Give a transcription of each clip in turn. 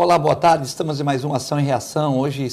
Olá, boa tarde. Estamos em mais uma Ação e Reação. Hoje,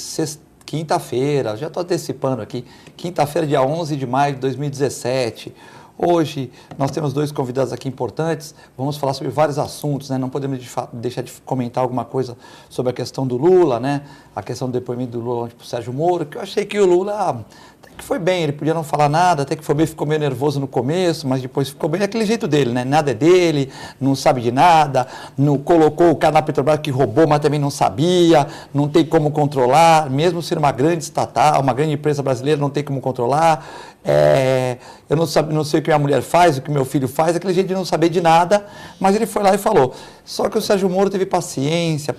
quinta-feira, já estou antecipando aqui, quinta-feira, dia 11 de maio de 2017. Hoje, nós temos dois convidados aqui importantes. Vamos falar sobre vários assuntos, né? Não podemos deixar de comentar alguma coisa sobre a questão do Lula, né? A questão do depoimento do Lula para o Sérgio Moro, que eu achei que o Lula até que foi bem, ele podia não falar nada, até que foi bem, ficou meio nervoso no começo, mas depois ficou bem, daquele jeito dele, né? Nada é dele, não sabe de nada, não colocou o cara na Petrobras que roubou, mas também não sabia, não tem como controlar, mesmo ser uma grande estatal, uma grande empresa brasileira, não tem como controlar. Eu não sei o que minha mulher faz, o que meu filho faz, aquele jeito de não saber de nada, mas ele foi lá e falou. Só que o Sérgio Moro teve paciência.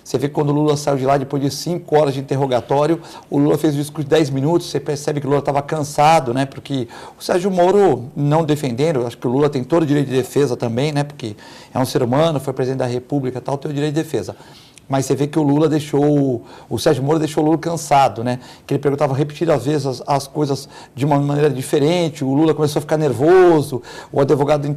Você vê que quando o Lula saiu de lá, depois de 5 horas de interrogatório, o Lula fez um discurso de 10 minutos, você percebe que o Lula estava cansado, né? Porque o Sérgio Moro, não defendendo, acho que o Lula tem todo o direito de defesa também, né? Porque é um ser humano, foi presidente da República e tal, tem o direito de defesa. Mas você vê que o Sérgio Moro deixou o Lula cansado, né? Que ele perguntava repetidas vezes as coisas de uma maneira diferente, o Lula começou a ficar nervoso, o advogado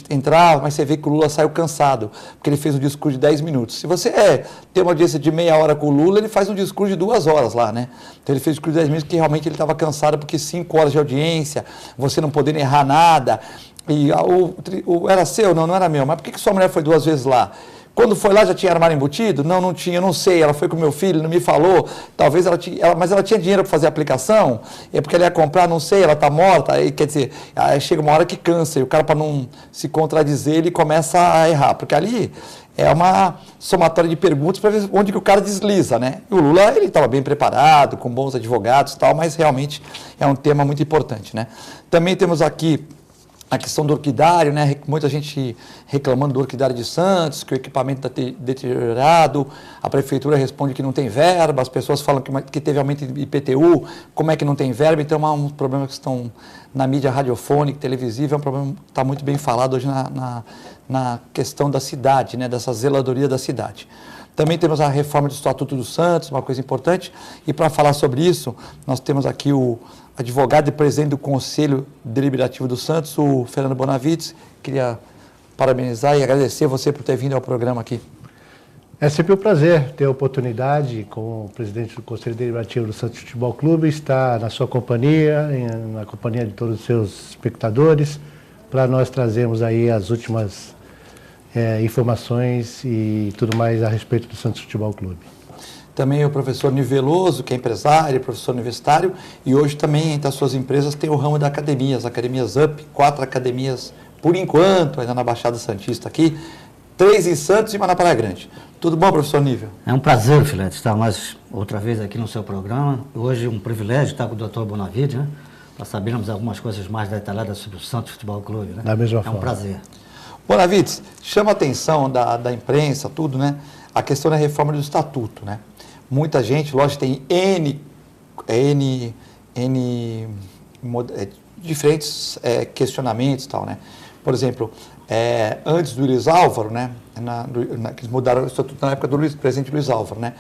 entrava, mas você vê que o Lula saiu cansado, porque ele fez um discurso de 10 minutos. Se você tem uma audiência de meia hora com o Lula, ele faz um discurso de 2 horas lá, né? Então ele fez um discurso de 10 minutos que realmente ele estava cansado, porque 5 horas de audiência, você não podendo errar nada, e era seu? Não era meu, mas por que sua mulher foi 2 vezes lá? Quando foi lá já tinha armário embutido? Não tinha, eu não sei, ela foi com meu filho, não me falou, talvez mas ela tinha dinheiro para fazer a aplicação, é porque ela ia comprar, não sei, ela está morta, aí quer dizer, aí chega uma hora que cansa, e o cara para não se contradizer, ele começa a errar, porque ali é uma somatória de perguntas para ver onde que o cara desliza, né? E o Lula, ele estava bem preparado, com bons advogados e tal, mas realmente é um tema muito importante, né? Também temos aqui a questão do orquidário, né? Muita gente reclamando do orquidário de Santos, que o equipamento está deteriorado, a prefeitura responde que não tem verba, as pessoas falam que teve aumento de IPTU, como é que não tem verba? Então, é um problema que estão na mídia radiofônica, televisiva, é um problema que está muito bem falado hoje na questão da cidade, né? Dessa zeladoria da cidade. Também temos a reforma do Estatuto do Santos, uma coisa importante, e para falar sobre isso, nós temos aqui o advogado e presidente do Conselho Deliberativo do Santos, o Fernando Bonavides. Queria parabenizar e agradecer você por ter vindo ao programa aqui. É sempre um prazer ter a oportunidade, como presidente do Conselho Deliberativo do Santos Futebol Clube, estar na sua companhia, na companhia de todos os seus espectadores, para nós trazermos aí as últimas informações e tudo mais a respeito do Santos Futebol Clube. Também o professor Niveloso, que é empresário, professor universitário, e hoje também entre as suas empresas tem o ramo da academias, Academias Up, 4 academias por enquanto, ainda na Baixada Santista aqui, 3 em Santos e uma na Praia Grande. Tudo bom, professor Nível? É um prazer, Filete, estar mais outra vez aqui no seu programa. Hoje um privilégio estar com o Dr. Bonavides, né? Para sabermos algumas coisas mais detalhadas sobre o Santos Futebol Clube, né? Da mesma forma. É um prazer. Bonavides, chama a atenção da imprensa, tudo, né? A questão da reforma do Estatuto, né? Muita gente, lógico, tem diferentes questionamentos e tal, né? Por exemplo, antes do Luiz Álvaro, né? Eles mudaram o Estatuto na época do presidente Luiz Álvaro, né?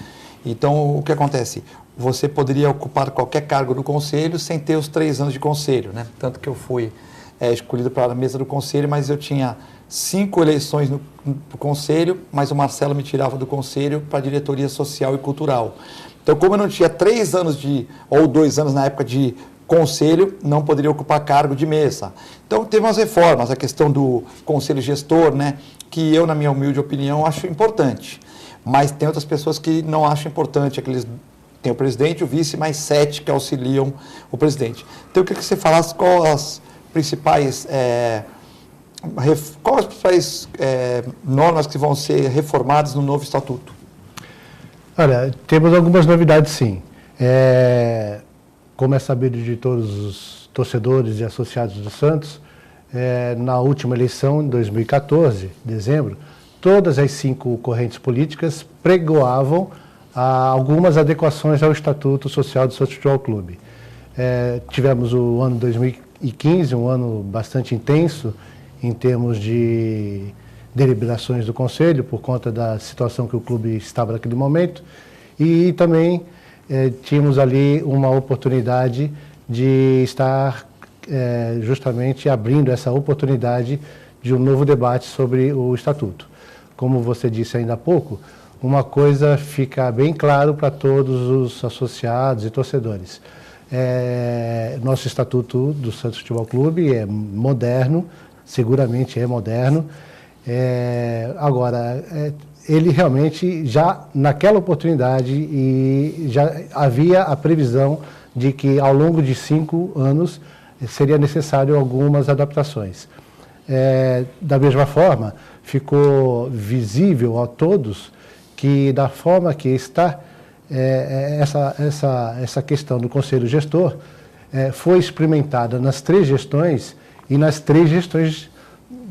Então, o que acontece? Você poderia ocupar qualquer cargo do Conselho sem ter os 3 anos de Conselho, né? Tanto que eu fui escolhido para a mesa do Conselho, mas eu tinha 5 eleições no Conselho, mas o Marcelo me tirava do Conselho para a diretoria social e cultural. Então, como eu não tinha 3 anos ou 2 anos na época de Conselho, não poderia ocupar cargo de mesa. Então, teve umas reformas, a questão do Conselho Gestor, né, que eu, na minha humilde opinião, acho importante. Mas tem outras pessoas que não acham importante, tem o presidente, o vice, mais 7 que auxiliam o presidente. Então, eu queria que você falasse quais as principais normas que vão ser reformadas no novo Estatuto? Olha, temos algumas novidades, sim. Como é sabido de todos os torcedores e associados do Santos, na última eleição, em 2014, dezembro, todas as 5 correntes políticas pregoavam algumas adequações ao Estatuto Social do Santos Futebol Clube. Tivemos o ano 2015, um ano bastante intenso em termos de deliberações do Conselho, por conta da situação que o clube estava naquele momento, e também tínhamos ali uma oportunidade de estar justamente abrindo essa oportunidade de um novo debate sobre o Estatuto. como você disse ainda há pouco, uma coisa fica bem claro para todos os associados e torcedores. Nosso estatuto do Santos Futebol Clube é moderno, seguramente é moderno. Agora, ele realmente já, naquela oportunidade, e já havia a previsão de que ao longo de 5 anos seria necessário algumas adaptações. Da mesma forma, ficou visível a todos que da forma que está essa questão do Conselho Gestor foi experimentada nas 3 gestões, e nas 3 gestões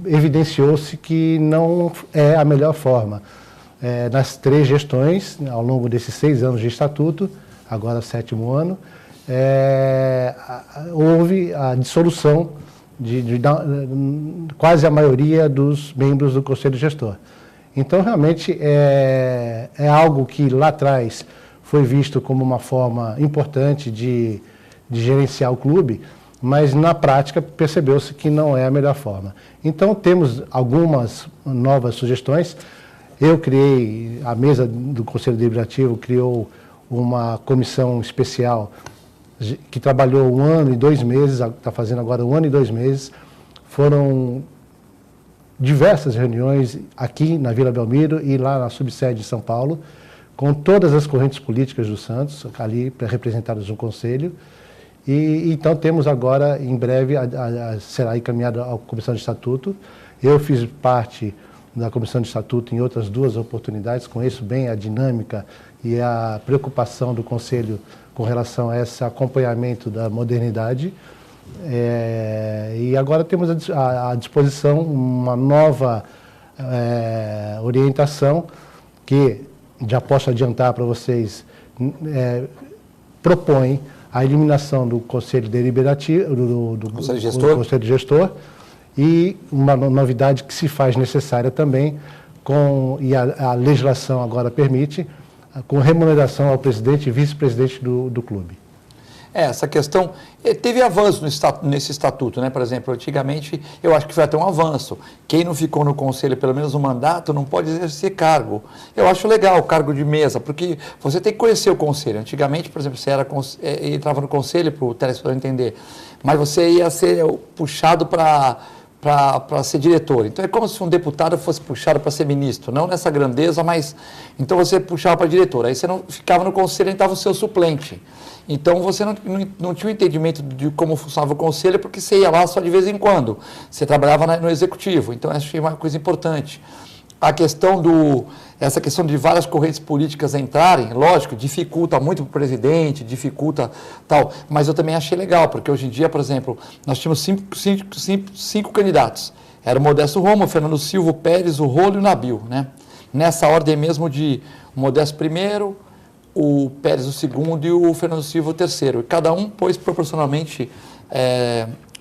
evidenciou-se que não é a melhor forma. Nas 3 gestões, ao longo desses 6 anos de estatuto, agora 7º ano, houve a dissolução de quase a maioria dos membros do Conselho Gestor. Então, realmente, é algo que lá atrás foi visto como uma forma importante de gerenciar o clube, mas na prática percebeu-se que não é a melhor forma. Então, temos algumas novas sugestões. Eu criei, a mesa do Conselho Deliberativo criou uma comissão especial que trabalhou 1 ano e 2 meses, está fazendo agora 1 ano e 2 meses. Foram diversas reuniões aqui na Vila Belmiro e lá na subsede de São Paulo, com todas as correntes políticas do Santos, ali representadas no Conselho. E então temos agora, em breve, será encaminhado à Comissão de Estatuto. Eu fiz parte da Comissão de Estatuto em outras 2 oportunidades, conheço bem a dinâmica e a preocupação do Conselho com relação a esse acompanhamento da modernidade. E agora temos à disposição uma nova orientação que, já posso adiantar para vocês, propõe a eliminação do Conselho Deliberativo, do Conselho Gestor, e uma novidade que se faz necessária também, e a legislação agora permite, com remuneração ao presidente e vice-presidente do clube. Essa questão, teve avanço nesse estatuto, né? Por exemplo, antigamente eu acho que foi até um avanço. Quem não ficou no conselho pelo menos um mandato não pode exercer cargo. Eu acho legal o cargo de mesa, porque você tem que conhecer o conselho. Antigamente, por exemplo, você entrava no conselho, para o telespectador entender, mas você ia ser puxado para ser diretor. Então é como se um deputado fosse puxado para ser ministro, não nessa grandeza, mas então você puxava para diretor. Aí você não ficava no conselho e estava o seu suplente. Então você não tinha um entendimento de como funcionava o conselho, porque você ia lá só de vez em quando. Você trabalhava no executivo, então essa é uma coisa importante. Essa questão de várias correntes políticas entrarem, lógico, dificulta muito para o presidente, dificulta tal, mas eu também achei legal, porque hoje em dia, por exemplo, nós tínhamos 5 candidatos. Era o Modesto Roma, o Fernando Silva, o Pérez, o Rolo e o Nabil, né? Nessa ordem mesmo de o Modesto primeiro, o Pérez o segundo e o Fernando Silva o terceiro. E cada um pôs proporcionalmente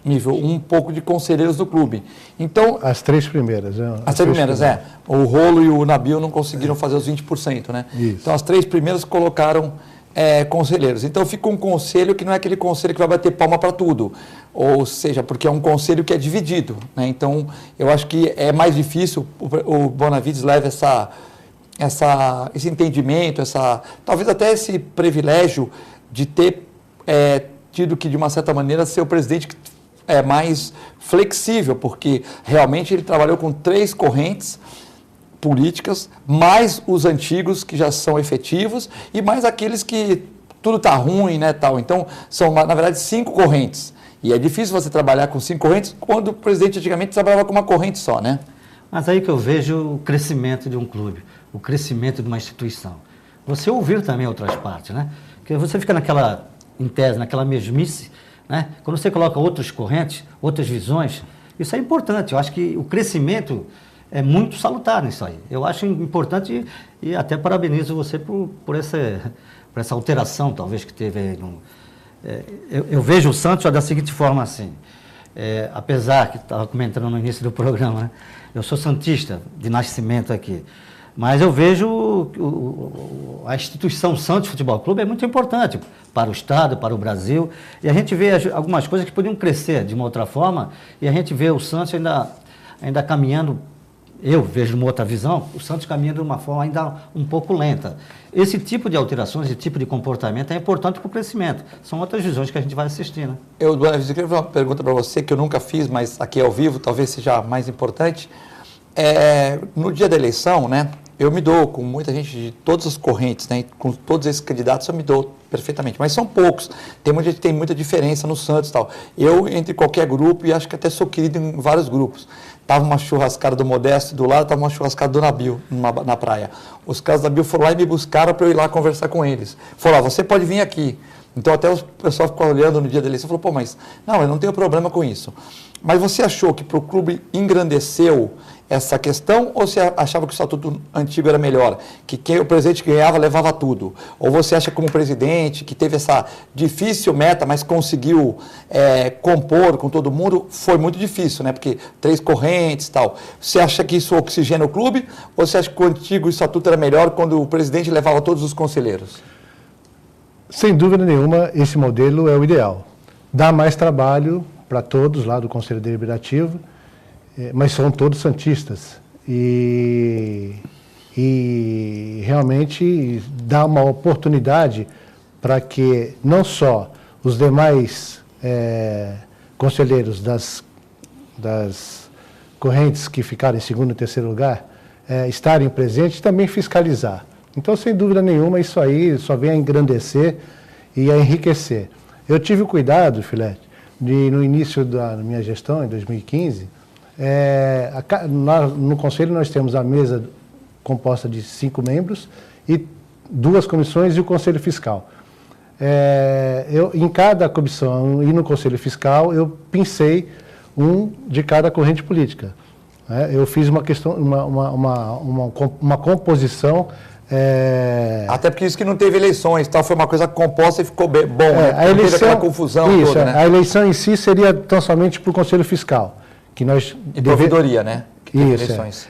nível um pouco de conselheiros do clube. Então, as 3 primeiras, né? As 3 primeiras, O Rolo e o Nabil não conseguiram fazer os 20%, né? Isso. Então, as 3 primeiras colocaram conselheiros. Então, fica um conselho que não é aquele conselho que vai bater palma para tudo. Ou seja, porque é um conselho que é dividido, né? Então, eu acho que é mais difícil, o Bonavides leva esse entendimento, talvez até esse privilégio de ter tido que, de uma certa maneira, ser o presidente que é mais flexível, porque realmente ele trabalhou com 3 correntes políticas, mais os antigos que já são efetivos e mais aqueles que tudo está ruim, né, tal. Então, são, na verdade, 5 correntes. E é difícil você trabalhar com 5 correntes quando o presidente antigamente trabalhava com uma corrente só, né? Mas aí que eu vejo o crescimento de um clube, o crescimento de uma instituição. Você ouvir também outras partes, né? Porque você fica em tese, naquela mesmice, né? Quando você coloca outras correntes, outras visões, isso é importante. Eu acho que o crescimento é muito salutar nisso aí. Eu acho importante e até parabenizo você por essa alteração, talvez, que teve aí. Eu vejo o Santos da seguinte forma, assim, apesar que estava comentando no início do programa, né? Eu sou santista de nascimento aqui, mas eu vejo a instituição Santos Futebol Clube é muito importante para o Estado, para o Brasil, e a gente vê algumas coisas que podiam crescer de uma outra forma, e a gente vê o Santos ainda caminhando eu vejo uma outra visão, o Santos caminha de uma forma ainda um pouco lenta. Esse tipo de alterações, esse tipo de comportamento é importante para o crescimento. São outras visões que a gente vai assistir, né? Eu queria fazer uma pergunta para você que eu nunca fiz, mas aqui ao vivo talvez seja mais importante. No dia da eleição, né, eu me dou com muita gente de todas as correntes, né, com todos esses candidatos eu me dou perfeitamente, mas são poucos. Tem muita gente que tem muita diferença no Santos e tal. Eu, entre qualquer grupo, e acho que até sou querido em vários grupos. Tava uma churrascada do Modesto, do lado tava uma churrascada do Nabil, na praia. Os caras da Nabil foram lá e me buscaram para eu ir lá conversar com eles. Falaram, você pode vir aqui. Então até o pessoal ficou olhando no dia da eleição e falou, pô, mas não, eu não tenho problema com isso. Mas você achou que para o clube engrandeceu essa questão ou você achava que o estatuto antigo era melhor? Que quem o presidente ganhava levava tudo? Ou você acha como presidente que teve essa difícil meta, mas conseguiu compor com todo mundo? Foi muito difícil, né? Porque 3 correntes e tal. Você acha que isso oxigena o clube ou você acha que o antigo estatuto era melhor quando o presidente levava todos os conselheiros? Sem dúvida nenhuma, esse modelo é o ideal. Dá mais trabalho para todos lá do Conselho Deliberativo, mas são todos santistas. E realmente dá uma oportunidade para que não só os demais conselheiros das correntes que ficaram em segundo e terceiro lugar estarem presentes, também fiscalizar. Então, sem dúvida nenhuma, isso aí só vem a engrandecer e a enriquecer. Eu tive o cuidado, Filete, no início da minha gestão, em 2015, no Conselho nós temos a mesa composta de 5 membros e 2 comissões e o Conselho Fiscal. Em cada comissão e no Conselho Fiscal, eu pensei um de cada corrente política. Eu fiz uma composição. Até porque isso que não teve eleições, tal, foi uma coisa composta e ficou bom, né? A eleição, teve aquela confusão isso, toda, né? A eleição em si seria tão somente para o Conselho Fiscal. Que nós provedoria, né? Que teve isso, eleições.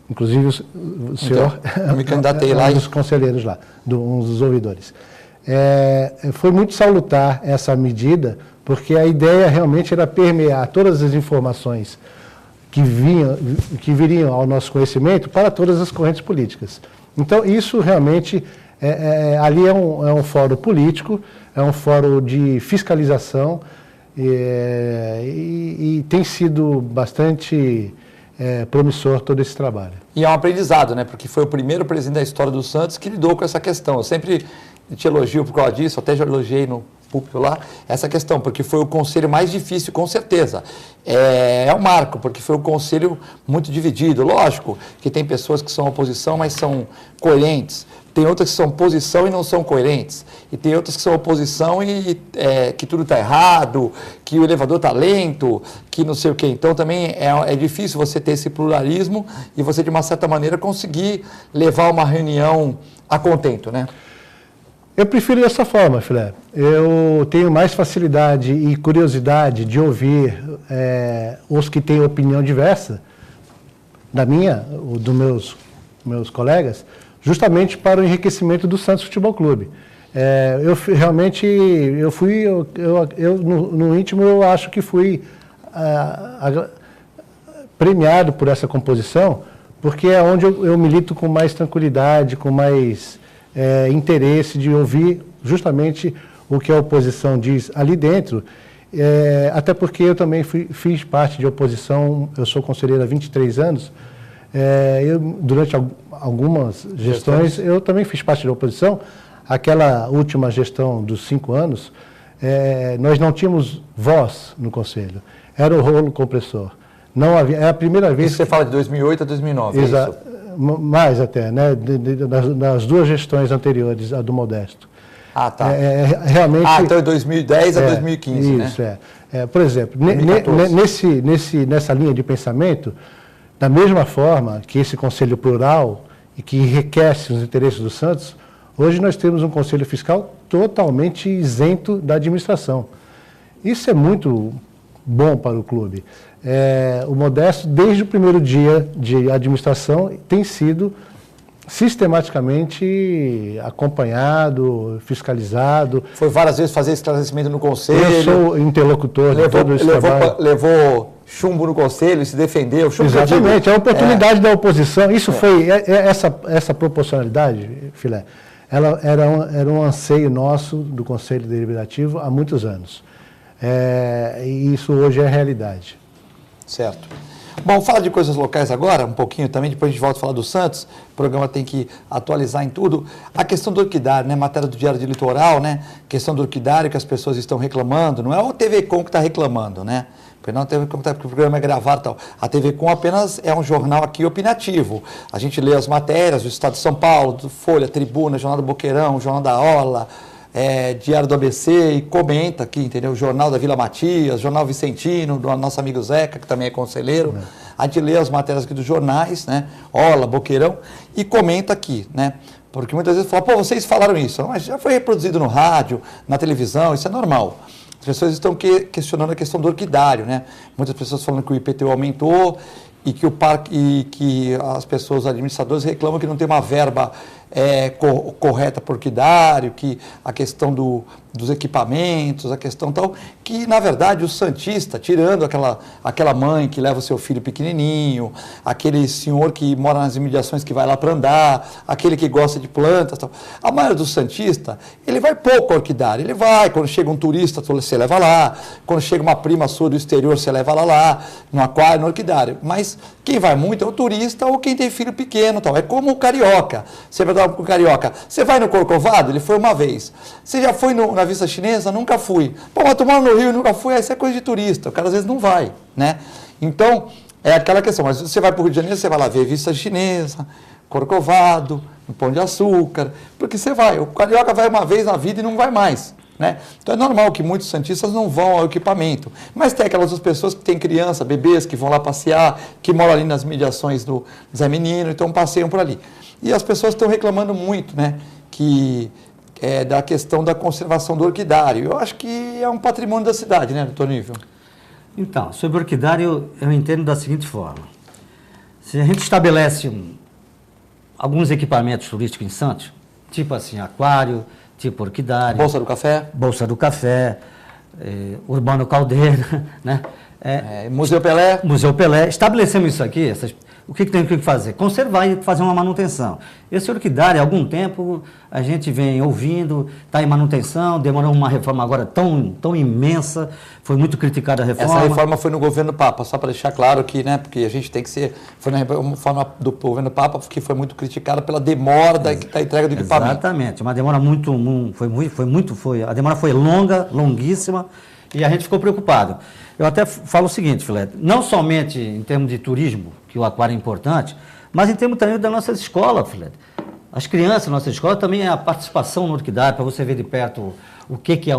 Inclusive o senhor eu me candidatei lá um dos conselheiros lá, um dos ouvidores. Foi muito salutar essa medida, porque a ideia realmente era permear todas as informações que viriam ao nosso conhecimento para todas as correntes políticas. Então, isso realmente, ali é um fórum político, é um fórum de fiscalização e tem sido bastante promissor todo esse trabalho. E é um aprendizado, né? Porque foi o primeiro presidente da história do Santos que lidou com essa questão. Eu sempre te elogio por causa disso, até já elogiei no público lá, essa questão, porque foi o conselho mais difícil, com certeza. É um marco, porque foi um conselho muito dividido. Lógico que tem pessoas que são oposição, mas são coerentes. Tem outras que são oposição e não são coerentes. E tem outras que são oposição e que tudo está errado, que o elevador está lento, que não sei o quê. Então também é difícil você ter esse pluralismo e você, de uma certa maneira, conseguir levar uma reunião a contento, né? Eu prefiro dessa forma, Filé. Eu tenho mais facilidade e curiosidade de ouvir os que têm opinião diversa, da minha, dos meus colegas, justamente para o enriquecimento do Santos Futebol Clube. No íntimo, eu acho que fui premiado por essa composição, porque é onde eu milito com mais tranquilidade, com mais interesse de ouvir justamente o que a oposição diz ali dentro, até porque eu também fiz parte de oposição, eu sou conselheiro há 23 anos, durante algumas gestões, eu também fiz parte da oposição. Aquela última gestão dos 5 anos, nós não tínhamos voz no Conselho, era o rolo compressor. Não havia, é a primeira vez... Isso você fala de 2008 a 2009, é isso? Mais até, né? Das 2 gestões anteriores, a do Modesto. Ah, tá. Realmente... então é 2010 a 2015, isso, né? Por exemplo, nessa linha de pensamento, da mesma forma que esse Conselho Plural e que enriquece os interesses do Santos, hoje nós temos um Conselho Fiscal totalmente isento da administração. Isso é muito bom para o clube. O Modesto, desde o primeiro dia de administração, tem sido sistematicamente acompanhado, fiscalizado. Foi várias vezes fazer esclarecimento no Conselho. Eu sou interlocutor de todo esse trabalho. Levou chumbo no conselho, se defendeu. Exatamente, a oportunidade da oposição, isso foi, essa proporcionalidade, Filé, ela era um anseio nosso do Conselho Deliberativo há muitos anos. E isso hoje é realidade. Certo. Bom, fala de coisas locais agora, um pouquinho também, depois a gente volta a falar do Santos, o programa tem que atualizar em tudo. A questão do orquidário, né, matéria do Diário de Litoral, né, questão do orquidário que as pessoas estão reclamando, não é o TV Com que está reclamando, né, porque não TV Com, porque o programa é gravado e tal. A TV Com apenas é um jornal aqui opinativo. A gente lê as matérias do Estado de São Paulo, do Folha, Tribuna, Jornal do Boqueirão, Jornal da Ola, Diário do ABC e comenta aqui, entendeu? Jornal da Vila Matias, Jornal Vicentino, do nosso amigo Zeca, que também é conselheiro. A gente lê as matérias aqui dos jornais, né? Ola, Boqueirão, e comenta aqui, né? Porque muitas vezes fala, pô, vocês falaram isso, mas já foi reproduzido no rádio, na televisão, isso é normal. As pessoas estão questionando a questão do orquidário, né? Muitas pessoas falando que o IPTU aumentou e que o parque e que as pessoas, os administradores reclamam que não tem uma verba correta para o orquidário, que a questão dos equipamentos, a questão tal, que na verdade o santista, tirando aquela mãe que leva o seu filho pequenininho, aquele senhor que mora nas imediações que vai lá para andar, aquele que gosta de plantas, tal, a maioria do santista, ele vai pouco ao orquidário, ele vai, quando chega um turista, você leva lá, quando chega uma prima sua do exterior, você leva ela lá, no aquário, no orquidário, mas quem vai muito é o turista ou quem tem filho pequeno, tal, é como o carioca, você vai dar com o carioca, você vai no Corcovado? Ele foi uma vez. Você já foi na Vista Chinesa? Nunca fui. Pô, mas tu mora no Rio e nunca fui? Isso é coisa de turista, o cara às vezes não vai, né? Então, é aquela questão, mas você vai para o Rio de Janeiro, você vai lá ver Vista Chinesa, Corcovado, Pão de Açúcar, porque você vai, o carioca vai uma vez na vida e não vai mais, né? Então é normal que muitos santistas não vão ao equipamento, mas tem aquelas pessoas que têm criança, bebês, que vão lá passear, que moram ali nas mediações do Zé Menino, então passeiam por ali. E as pessoas estão reclamando muito, né, da questão da conservação do orquidário. Eu acho que é um patrimônio da cidade, né, doutor Nível? Então, sobre o orquidário, eu entendo da seguinte forma. Se a gente estabelece alguns equipamentos turísticos em Santos, tipo assim, aquário, tipo orquidário... Bolsa do Café. Bolsa do Café, Urbano Caldeira, né? Museu Pelé. Museu Pelé. Estabelecemos isso aqui, o que tem que fazer? Conservar e fazer uma manutenção. Esse orquidário, há algum tempo, a gente vem ouvindo, está em manutenção, demorou uma reforma agora tão imensa, foi muito criticada a reforma. Essa reforma foi no governo Papa, só para deixar claro que, né, porque a gente tem que ser, foi na reforma do governo Papa, que foi muito criticada pela demora da entrega do equipamento. Exatamente, uma demora a demora foi longuíssima, e a gente ficou preocupado. Eu até falo o seguinte, Filé, não somente em termos de turismo, que o aquário é importante, mas em termos também da nossa escola, Filé. As crianças da nossa escola também é a participação no orquidário, para você ver de perto o que é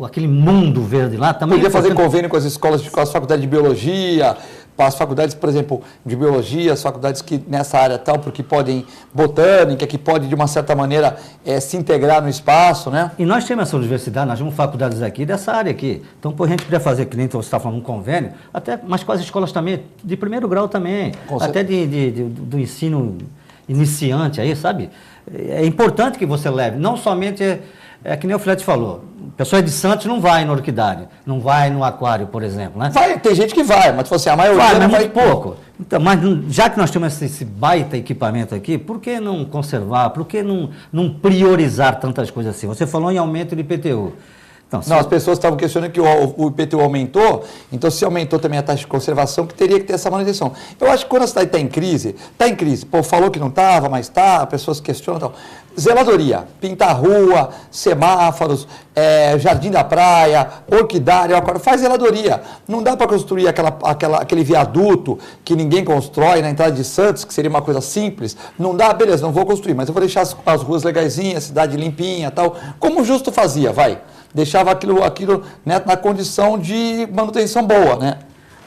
aquele mundo verde lá. Também podia fazer convênio com as escolas, com as faculdades de biologia, as faculdades, por exemplo, de biologia, as faculdades que nessa área tal, porque podem, botânica, que pode de uma certa maneira se integrar no espaço, né? E nós temos essa universidade, nós temos faculdades aqui dessa área aqui. Então, a gente podia fazer, que nem você está falando, um convênio, mas com as escolas também, de primeiro grau também, até do ensino iniciante aí, sabe? É importante que você leve, não somente... É que nem o Filete falou, a pessoa de Santos não vai no orquidário, não vai no aquário, por exemplo, né? Vai, tem gente que vai, mas assim, a maioria não vai muito pouco. Então, mas já que nós temos esse baita equipamento aqui, por que não conservar, por que não priorizar tantas coisas assim? Você falou em aumento de IPTU. Então, não, as pessoas estavam questionando que o IPTU aumentou, então se aumentou também a taxa de conservação, que teria que ter essa manutenção. Eu acho que quando a cidade está em crise, pô, falou que não estava, mas está, pessoas questionam e tal. Zeladoria, pintar rua, semáforos, jardim da praia, orquidário, faz zeladoria. Não dá para construir aquele viaduto que ninguém constrói na entrada de Santos, que seria uma coisa simples. Não dá, beleza, não vou construir, mas eu vou deixar as ruas legaisinhas, a cidade limpinha e tal, como o Justo fazia, deixava aquilo né, na condição de manutenção boa, né?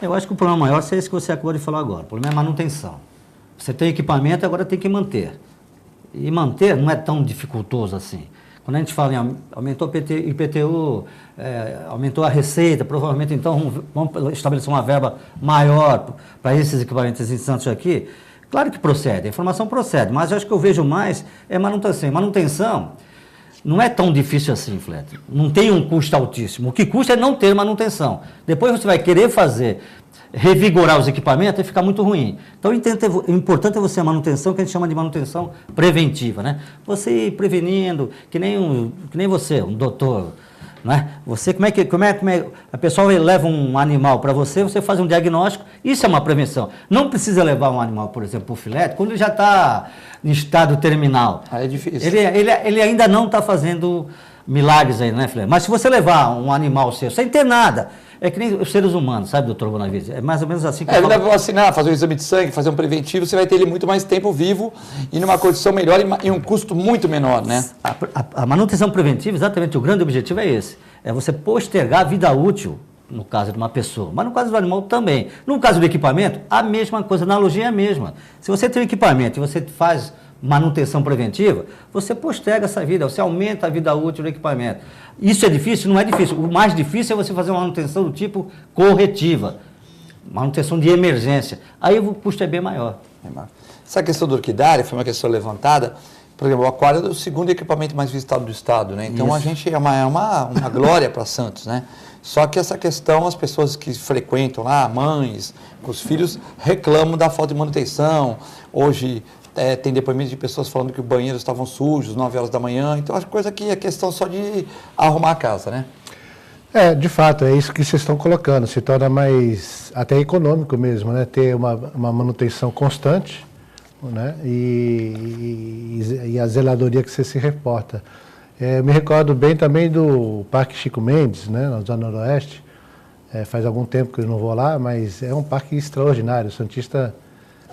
Eu acho que o problema maior é esse que você acabou de falar agora. O problema é a manutenção. Você tem equipamento, agora tem que manter. E manter não é tão dificultoso assim. Quando a gente fala em aumentou o IPTU, aumentou a receita, provavelmente então vamos estabelecer uma verba maior para esses equipamentos em Santos aqui. Claro que procede, a informação procede, mas eu acho que eu vejo mais manutenção. Manutenção, não é tão difícil assim, Fleto. Não tem um custo altíssimo. O que custa é não ter manutenção. Depois você vai querer revigorar os equipamentos e fica muito ruim. Então, o importante é você a manutenção, que a gente chama de manutenção preventiva, né? Você ir prevenindo, que nem você, um doutor, não é? Você, como é, a pessoa leva um animal para você faz um diagnóstico, isso é uma prevenção. Não precisa levar um animal, por exemplo, para o filete, quando ele já está em estado terminal. Aí é difícil. Ele ainda não está fazendo milagres aí, né, Fleto? Mas se você levar um animal seu, sem ter nada, é que nem os seres humanos, sabe, doutor Bonavides? É mais ou menos assim que ele deve vacinar, fazer um exame de sangue, fazer um preventivo, você vai ter ele muito mais tempo vivo e numa condição melhor e um custo muito menor, né? A manutenção preventiva, exatamente, o grande objetivo é esse. É você postergar a vida útil, no caso de uma pessoa, mas no caso do animal também. No caso do equipamento, a mesma coisa, a analogia é a mesma. Se você tem um equipamento e você faz manutenção preventiva, você posterga essa vida, você aumenta a vida útil do equipamento. Isso é difícil? Não é difícil. O mais difícil é você fazer uma manutenção do tipo corretiva, manutenção de emergência. Aí o custo é bem maior. Essa questão do orquidário foi uma questão levantada. Por exemplo, o aquário é o segundo equipamento mais visitado do estado, né? Então, a gente é uma glória para Santos, né? Só que essa questão, as pessoas que frequentam lá, mães, com os filhos, reclamam da falta de manutenção. Hoje tem depoimentos de pessoas falando que os banheiros estavam sujos, 9 horas da manhã. Então, acho coisa que é questão só de arrumar a casa, né? De fato, é isso que vocês estão colocando. Se torna mais até econômico mesmo, né? Ter uma manutenção constante, né? E a zeladoria que você se reporta. Me recordo bem também do Parque Chico Mendes, né? Na Zona Noroeste. Faz algum tempo que eu não vou lá, mas é um parque extraordinário. O Santista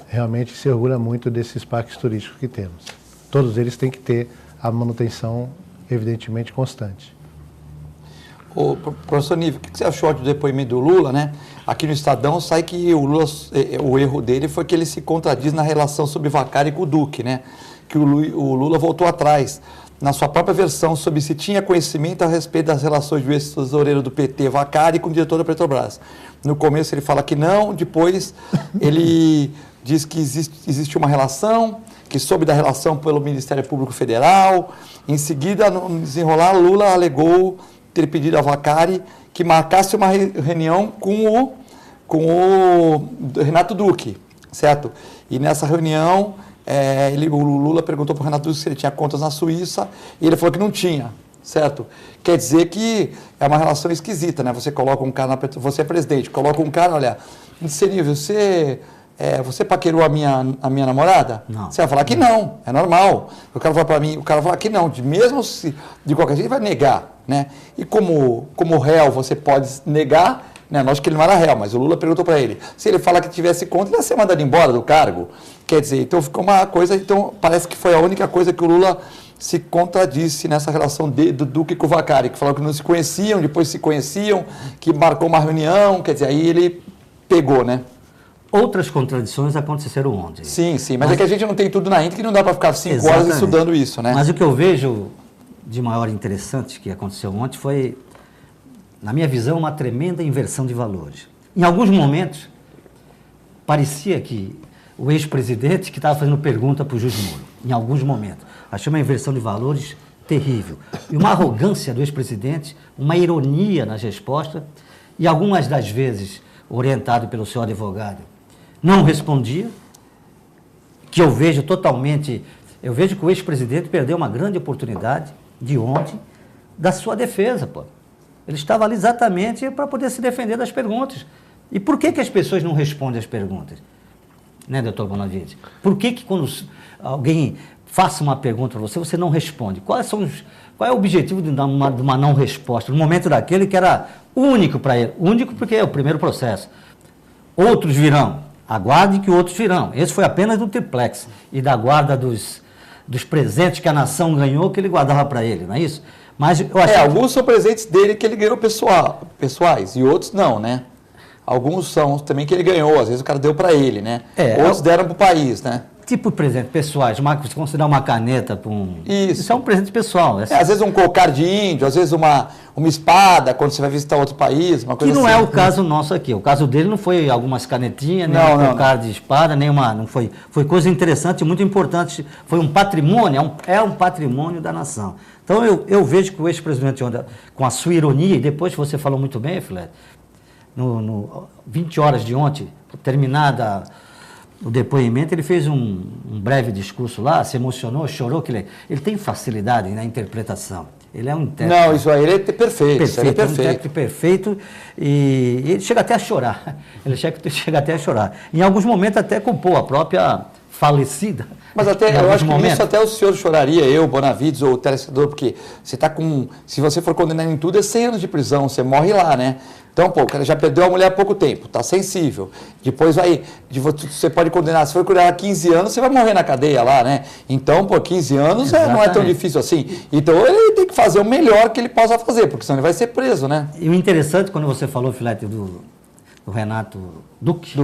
realmente se orgulha muito desses parques turísticos que temos. Todos eles têm que ter a manutenção, evidentemente, constante. Professor Nível, o que você achou do depoimento do Lula, né? Aqui no Estadão sai que o erro dele foi que ele se contradiz na relação sobre Vaccari com o Duque, né? Que o Lula voltou atrás na sua própria versão sobre se tinha conhecimento a respeito das relações do ex-tesoureiro do PT, Vaccari, com o diretor da Petrobras. No começo ele fala que não, depois ele diz que existe uma relação, que soube da relação pelo Ministério Público Federal. Em seguida, no desenrolar, Lula alegou ter pedido a Vaccari que marcasse uma reunião com o Renato Duque, certo? E nessa reunião, o Lula perguntou para o Renato Duque se ele tinha contas na Suíça, e ele falou que não tinha, certo? Quer dizer que é uma relação esquisita, né? Você coloca um cara, você é presidente, coloca um cara, olha, Nível, você paquerou a minha namorada? Não. Você vai falar que não, é normal. O cara fala para mim, o cara fala que não, mesmo se de qualquer jeito, ele vai negar, né? E como réu você pode negar, né? Lógico que ele não era réu, mas o Lula perguntou para ele. Se ele falar que tivesse conta, ele ia ser mandado embora do cargo. Quer dizer, então ficou uma coisa, então parece que foi a única coisa que o Lula se contradisse nessa relação do Duque com o Vaccari, que falou que não se conheciam, depois se conheciam, que marcou uma reunião, quer dizer, aí ele pegou, né? Outras contradições aconteceram ontem. Sim, mas é que a gente não tem tudo na íntegra, que não dá para ficar 5 horas estudando isso, né? Mas o que eu vejo de maior interessante que aconteceu ontem foi, na minha visão, uma tremenda inversão de valores. Em alguns momentos, parecia que o ex-presidente que estava fazendo pergunta para o juiz Moro. Em alguns momentos. Achei uma inversão de valores terrível. E uma arrogância do ex-presidente, uma ironia nas respostas, e algumas das vezes orientado pelo seu advogado, não respondia, que eu vejo que o ex-presidente perdeu uma grande oportunidade de ontem da sua defesa, pô. Ele estava ali exatamente para poder se defender das perguntas. E por que as pessoas não respondem às perguntas? Né, doutor Bonavides? Por que quando alguém faça uma pergunta para você, você não responde? Qual é o objetivo de uma não resposta? No momento daquele que era único para ele. Único porque é o primeiro processo. Outros virão. Aguarde que outros virão. Esse foi apenas do triplex e da guarda dos presentes que a nação ganhou, que ele guardava para ele, não é isso? Mas eu achei alguns são presentes dele que ele ganhou pessoais, e outros não, né? Alguns são também que ele ganhou, às vezes o cara deu para ele, né? Outros deram para o país, né? Tipo presente pessoais, se considerar uma caneta para um... Isso é um presente pessoal. Às vezes um cocar de índio, às vezes uma espada, quando você vai visitar outro país, uma coisa assim. Que não é o caso nosso aqui. O caso dele não foi algumas canetinhas, nem um cocar de espada, não foi coisa interessante, muito importante. Foi um patrimônio, é um patrimônio da nação. Então eu vejo que o ex-presidente Onda, com a sua ironia, e depois que você falou muito bem, Filete, no 20 horas de ontem, terminada o depoimento, ele fez um breve discurso lá, se emocionou, chorou, que ele tem facilidade na interpretação. Ele é um intérprete. Não, isso aí ele é perfeito. Ele é perfeito. É um intérprete perfeito e ele chega até a chorar. Ele chega até a chorar. Em alguns momentos até culpou a própria falecida. Mas até, eu acho que nisso até o senhor choraria, eu, Bonavides ou o telespectador, porque você está com, se você for condenado em tudo, é 100 anos de prisão, você morre lá, né? Então, pô, o cara já perdeu a mulher há pouco tempo, tá sensível. Depois você pode condenar, se for condenar 15 anos, você vai morrer na cadeia lá, né? Então, pô, 15 anos não é tão difícil assim. Então, ele tem que fazer o melhor que ele possa fazer, porque senão ele vai ser preso, né? E o interessante, quando você falou, Filete, do Renato Duque,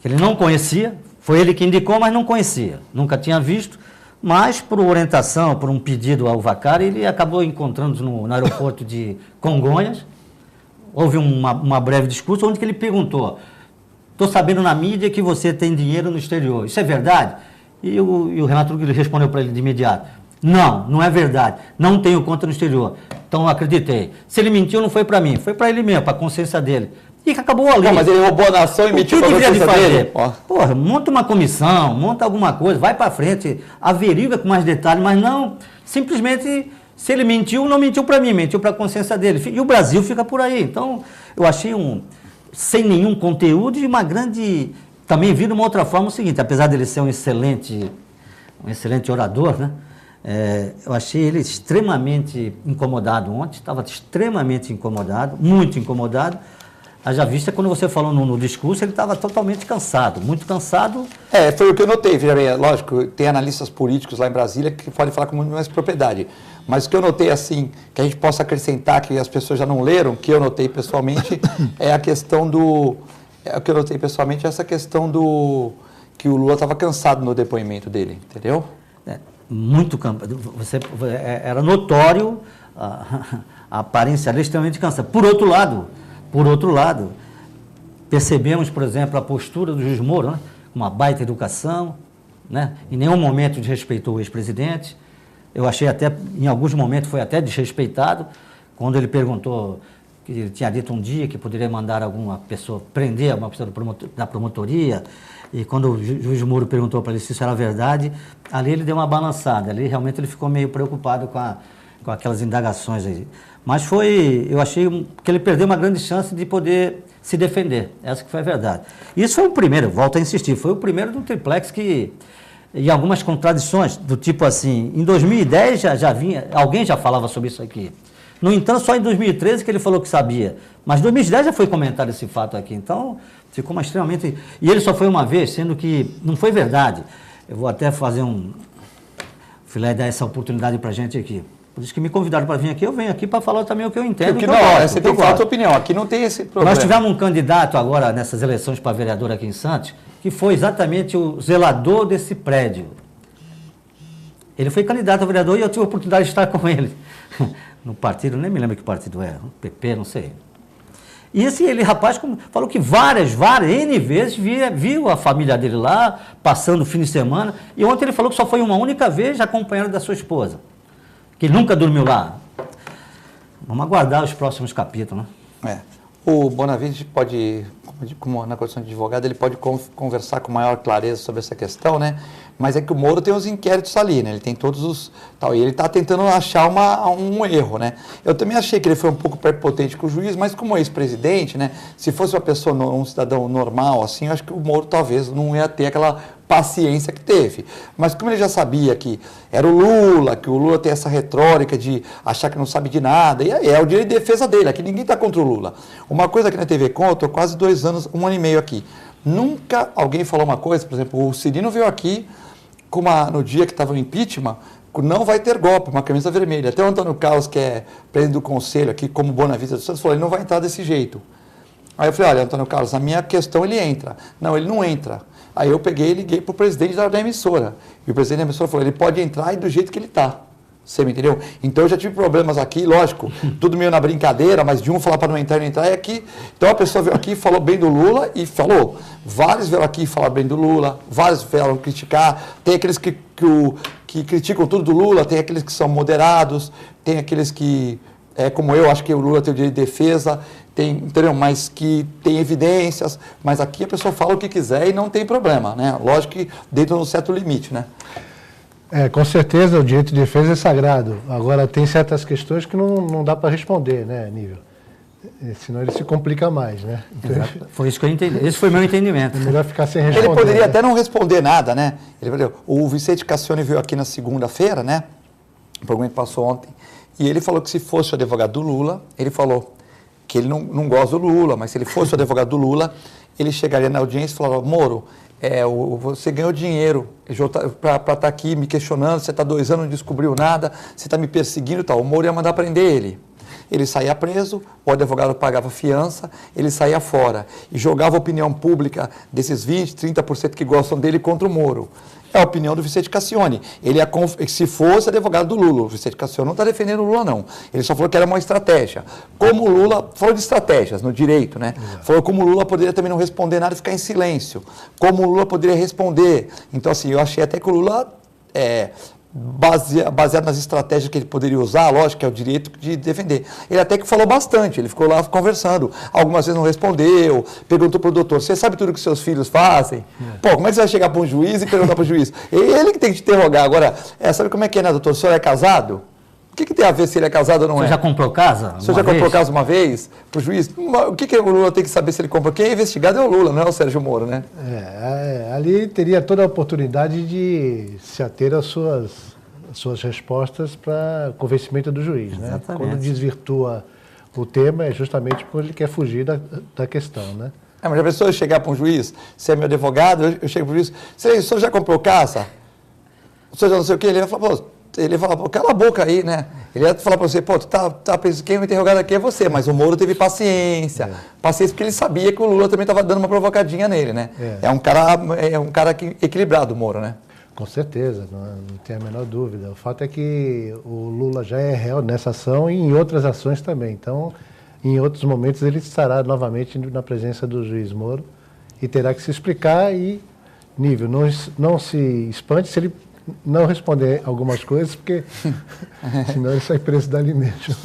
que ele não conhecia, foi ele que indicou, mas não conhecia, nunca tinha visto, mas por orientação, por um pedido ao Vacari, ele acabou encontrando no aeroporto de Congonhas. Houve uma breve discurso onde ele perguntou: estou sabendo na mídia que você tem dinheiro no exterior, isso é verdade? E o Renato Duque respondeu para ele de imediato: não é verdade, não tenho conta no exterior. Então eu acreditei. Se ele mentiu, não foi para mim, foi para ele mesmo, para a consciência dele. E acabou ali. Não, mas ele roubou a nação e mentiu para a consciência dele. Porra, monta uma comissão, monta alguma coisa, vai para frente, averigua com mais detalhes, mas não, simplesmente, se ele mentiu, não mentiu para mim, mentiu para a consciência dele. E o Brasil fica por aí. Então, eu achei sem nenhum conteúdo e uma grande... Também vi de uma outra forma o seguinte, apesar dele ser um excelente orador, né? Eu achei ele extremamente incomodado ontem, estava extremamente incomodado, muito incomodado. Haja vista, quando você falou no discurso, ele estava totalmente cansado, muito cansado. Foi o que eu notei, veja bem, lógico, tem analistas políticos lá em Brasília que podem falar com muito mais propriedade. Mas o que eu notei, assim, que a gente possa acrescentar, que as pessoas já não leram, que eu notei pessoalmente, é a questão do... o que eu notei pessoalmente é essa questão do... que o Lula estava cansado no depoimento dele, entendeu? Muito cansado. Era notório a aparência dele extremamente cansada. Por outro lado, percebemos, por exemplo, a postura do juiz Moro, né? Uma baita educação, né? Em nenhum momento desrespeitou o ex-presidente. Eu achei até, em alguns momentos, foi até desrespeitado, quando ele perguntou que ele tinha dito um dia que poderia mandar alguma pessoa, prender alguma pessoa da promotoria, e quando o juiz Moro perguntou para ele se isso era verdade, ali ele deu uma balançada, ali realmente ele ficou meio preocupado com aquelas indagações aí. Mas eu achei que ele perdeu uma grande chance de poder se defender, essa que foi a verdade. Isso foi o primeiro, volto a insistir, foi o primeiro do triplex que, e algumas contradições, do tipo assim, em 2010 já vinha, alguém já falava sobre isso aqui. No entanto, só em 2013 que ele falou que sabia, mas em 2010 já foi comentado esse fato aqui, então ficou extremamente... E ele só foi uma vez, sendo que não foi verdade. Eu vou até fazer Filé dar essa oportunidade para a gente aqui. Por isso que me convidaram para vir aqui, eu venho aqui para falar também o que eu entendo. Você tem que falar a sua opinião, aqui não tem esse problema. Nós tivemos um candidato agora nessas eleições para vereador aqui em Santos, que foi exatamente o zelador desse prédio. Ele foi candidato a vereador e eu tive a oportunidade de estar com ele no partido, nem me lembro que partido é, PP, não sei. E ele, rapaz, falou que várias, N vezes viu a família dele lá, passando o fim de semana, e ontem ele falou que só foi uma única vez acompanhado da sua esposa, que ele nunca dormiu lá. Vamos aguardar os próximos capítulos, né? O Bonavides pode, como na condição de advogado, ele pode conversar com maior clareza sobre essa questão, né? Mas é que o Moro tem os inquéritos ali, né? Ele tem todos os... tal, e ele está tentando achar um erro, né? Eu também achei que ele foi um pouco prepotente com o juiz, mas como ex-presidente, né? Se fosse uma pessoa, um cidadão normal, assim, eu acho que o Moro talvez não ia ter aquela paciência que teve. Mas como ele já sabia que era o Lula, que o Lula tem essa retórica de achar que não sabe de nada, e é o direito de defesa dele, aqui ninguém está contra o Lula. Uma coisa aqui na TV Com, eu estou quase 2 anos, 1 ano e meio aqui. Nunca alguém falou uma coisa, por exemplo, o Cirino veio aqui no dia que estava o impeachment, não vai ter golpe, uma camisa vermelha. Até o Antônio Carlos, que é presidente do conselho aqui, como Bonavides dos Santos, falou, ele não vai entrar desse jeito. Aí eu falei, olha, Antônio Carlos, na minha questão ele entra. Não, ele não entra. Aí eu peguei e liguei para o presidente da emissora. E o presidente da emissora falou, ele pode entrar e do jeito que ele está. Você me entendeu? Então eu já tive problemas aqui, lógico, tudo meio na brincadeira, mas de um falar para não entrar e aqui. Então a pessoa veio aqui e falou bem do Lula e falou. Vários vieram aqui falar bem do Lula, vários vieram criticar. Tem aqueles que criticam tudo do Lula, tem aqueles que são moderados, tem aqueles que, como eu, acho que o Lula tem o direito de defesa, entendeu? Mas que tem evidências, mas aqui a pessoa fala o que quiser e não tem problema, né? Lógico que dentro de um certo limite, né? Com certeza o direito de defesa é sagrado. Agora, tem certas questões que não dá para responder, né, Nível? Senão ele se complica mais, né? Então, foi isso que eu entendi. Esse foi meu entendimento. É melhor ficar sem responder. Ele poderia até não responder nada, né? O Vicente Cassione veio aqui na segunda-feira, né? O programa que passou ontem. E ele falou que se fosse o advogado do Lula, ele falou que ele não gosta do Lula, mas se ele fosse o advogado do Lula, ele chegaria na audiência e falaria, Moro, você ganhou dinheiro para estar aqui me questionando, você está 2 anos, não descobriu nada, você está me perseguindo e tal. O Moro ia mandar prender ele. Ele saía preso, o advogado pagava fiança, ele saía fora e jogava a opinião pública desses 20%, 30% que gostam dele contra o Moro. É a opinião do Vicente Cassione. Se fosse advogado do Lula, o Vicente Cassione não está defendendo o Lula, não. Ele só falou que era uma estratégia. Como o Lula, falou de estratégias no direito, né? Exato. Falou como o Lula poderia também não responder nada e ficar em silêncio. Como o Lula poderia responder. Então, assim, eu achei até que o Lula, baseado nas estratégias que ele poderia usar, lógico que é o direito de defender. Ele até que falou bastante, ele ficou lá conversando. Algumas vezes não respondeu, perguntou para o doutor, você sabe tudo que seus filhos fazem? Pô, como é que você vai chegar para um juiz e perguntar para o juiz? Ele que tem que te interrogar. Agora, sabe como é que é, né, doutor? O senhor é casado? O que tem a ver se ele é casado ou não é? Você já comprou casa? O senhor já comprou casa uma vez para o juiz? O que o Lula tem que saber se ele comprou? Quem é investigado é o Lula, não é o Sérgio Moro, né? Ali teria toda a oportunidade de se ater às suas respostas para convencimento do juiz, né? Quando desvirtua o tema é justamente porque ele quer fugir da questão, né? Mas a pessoa chegar para um juiz, se é meu advogado, eu chego para o juiz, o senhor já comprou casa? O senhor já não sei o quê? Ele fala, cala a boca aí, né? Ele ia falar para você, tu tá pensando, quem é o interrogado aqui é você, mas o Moro teve paciência. Paciência porque ele sabia que o Lula também estava dando uma provocadinha nele, né? É um cara equilibrado, o Moro, né? Com certeza, não tem a menor dúvida. O fato é que o Lula já é réu nessa ação e em outras ações também. Então, em outros momentos, ele estará novamente na presença do juiz Moro e terá que se explicar e, Nível, não se espante se ele não responder algumas coisas, porque senão ele sai preso dali mesmo.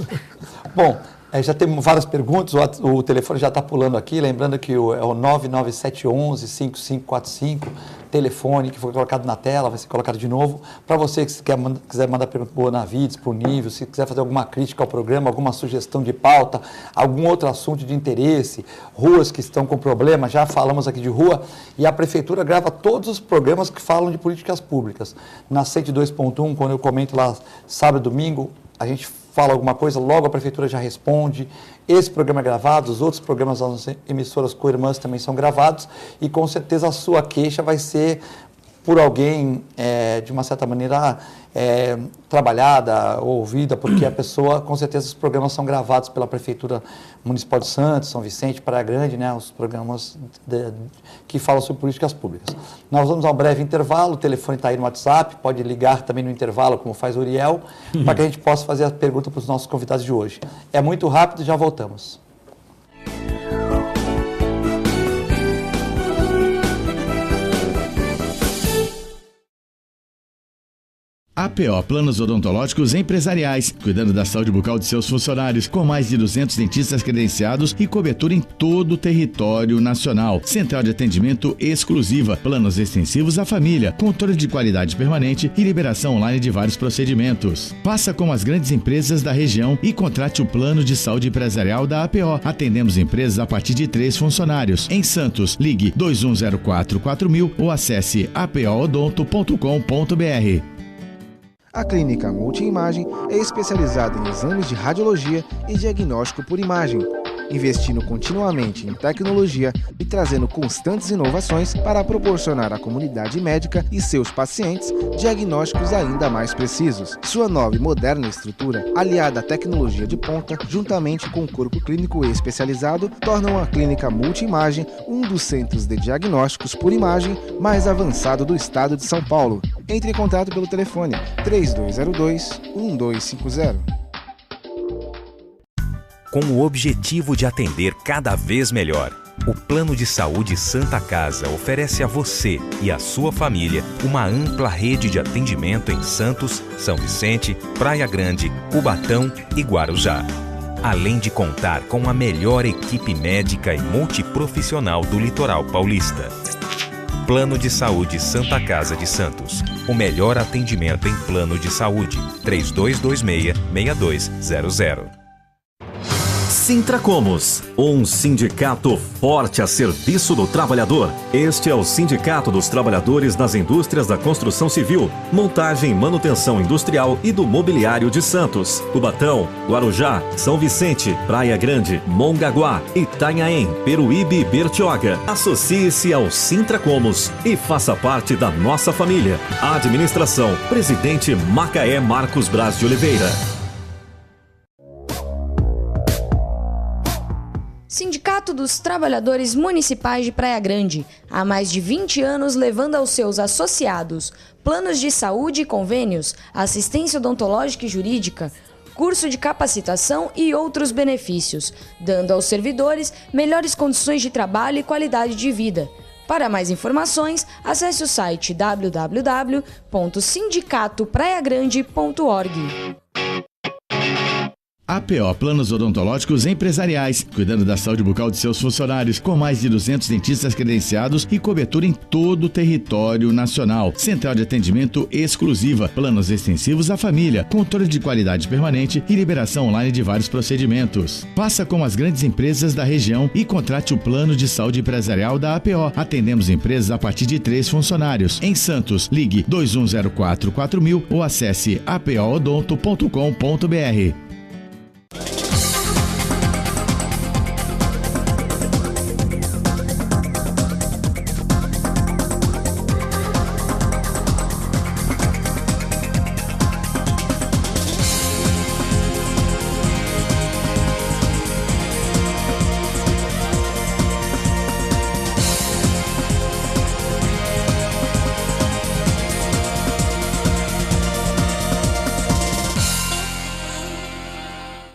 Bom, já temos várias perguntas, o telefone já está pulando aqui, lembrando que é o 99711-5545, telefone que foi colocado na tela, vai ser colocado de novo. Para você que quiser mandar pergunta para o Bonavides, para o Nível, se quiser fazer alguma crítica ao programa, alguma sugestão de pauta, algum outro assunto de interesse, ruas que estão com problema, já falamos aqui de rua, e a Prefeitura grava todos os programas que falam de políticas públicas. Na 102.1, quando eu comento lá sábado e domingo, a gente fala alguma coisa, logo a Prefeitura já responde. Esse programa é gravado, os outros programas das emissoras co-irmãs também são gravados e com certeza a sua queixa vai ser por alguém, de uma certa maneira, trabalhada, ouvida, porque a pessoa, com certeza, os programas são gravados pela Prefeitura Municipal de Santos, São Vicente, Praia Grande, né, os programas que falam sobre políticas públicas. Nós vamos a um breve intervalo, o telefone está aí no WhatsApp, pode ligar também no intervalo, como faz o Uriel, para que a gente possa fazer a pergunta para os nossos convidados de hoje. É muito rápido, já voltamos. APO Planos Odontológicos Empresariais, cuidando da saúde bucal de seus funcionários, com mais de 200 dentistas credenciados e cobertura em todo o território nacional. Central de atendimento exclusiva, planos extensivos à família, controle de qualidade permanente e liberação online de vários procedimentos. Faça como as grandes empresas da região e contrate o plano de saúde empresarial da APO. Atendemos empresas a partir de 3 funcionários. Em Santos, ligue 2104-4000 ou acesse apoodonto.com.br. A Clínica Multiimagem é especializada em exames de radiologia e diagnóstico por imagem, investindo continuamente em tecnologia e trazendo constantes inovações para proporcionar à comunidade médica e seus pacientes diagnósticos ainda mais precisos. Sua nova e moderna estrutura, aliada à tecnologia de ponta, juntamente com o corpo clínico especializado, tornam a Clínica Multiimagem um dos centros de diagnósticos por imagem mais avançado do estado de São Paulo. Entre em contato pelo telefone 3202-1250. Com o objetivo de atender cada vez melhor, o Plano de Saúde Santa Casa oferece a você e a sua família uma ampla rede de atendimento em Santos, São Vicente, Praia Grande, Cubatão e Guarujá. Além de contar com a melhor equipe médica e multiprofissional do litoral paulista. Plano de Saúde Santa Casa de Santos. O melhor atendimento em plano de saúde. 3226-6200. Sintracomos, um sindicato forte a serviço do trabalhador. Este é o Sindicato dos Trabalhadores das Indústrias da Construção Civil, Montagem e Manutenção Industrial e do Mobiliário de Santos, Cubatão, Guarujá, São Vicente, Praia Grande, Mongaguá, Itanhaém, Peruíbe e Bertioga. Associe-se ao Sintracomos e faça parte da nossa família. Administração, Presidente Macaé Marcos Braz de Oliveira. Sindicato dos Trabalhadores Municipais de Praia Grande, há mais de 20 anos levando aos seus associados planos de saúde e convênios, assistência odontológica e jurídica, curso de capacitação e outros benefícios, dando aos servidores melhores condições de trabalho e qualidade de vida. Para mais informações, acesse o site www.sindicatopraiagrande.org. APO Planos Odontológicos Empresariais, cuidando da saúde bucal de seus funcionários, com mais de 200 dentistas credenciados e cobertura em todo o território nacional. Central de atendimento exclusiva, planos extensivos à família, controle de qualidade permanente e liberação online de vários procedimentos. Faça como as grandes empresas da região e contrate o plano de saúde empresarial da APO. Atendemos empresas a partir de 3 funcionários. Em Santos, ligue 2104-4000 ou acesse apoodonto.com.br.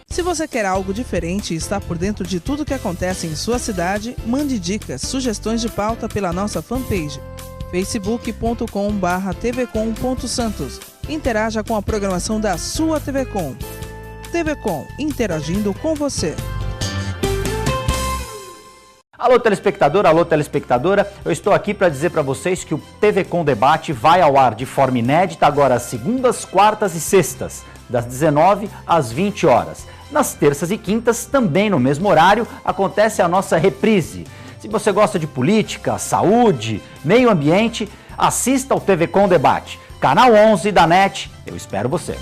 Se você quer algo diferente e está por dentro de tudo que acontece em sua cidade, mande dicas, sugestões de pauta pela nossa fanpage facebook.com/tvcom.santos. Interaja com a programação da sua TV Com. TV Com, interagindo com você. Alô telespectador, alô telespectadora, eu estou aqui para dizer para vocês que o TV Com Debate vai ao ar de forma inédita agora às segundas, quartas e sextas, das 19 às 20 horas. Nas terças e quintas, também no mesmo horário, acontece a nossa reprise. Se você gosta de política, saúde, meio ambiente, assista ao TV Com Debate. Canal 11 da NET, eu espero você.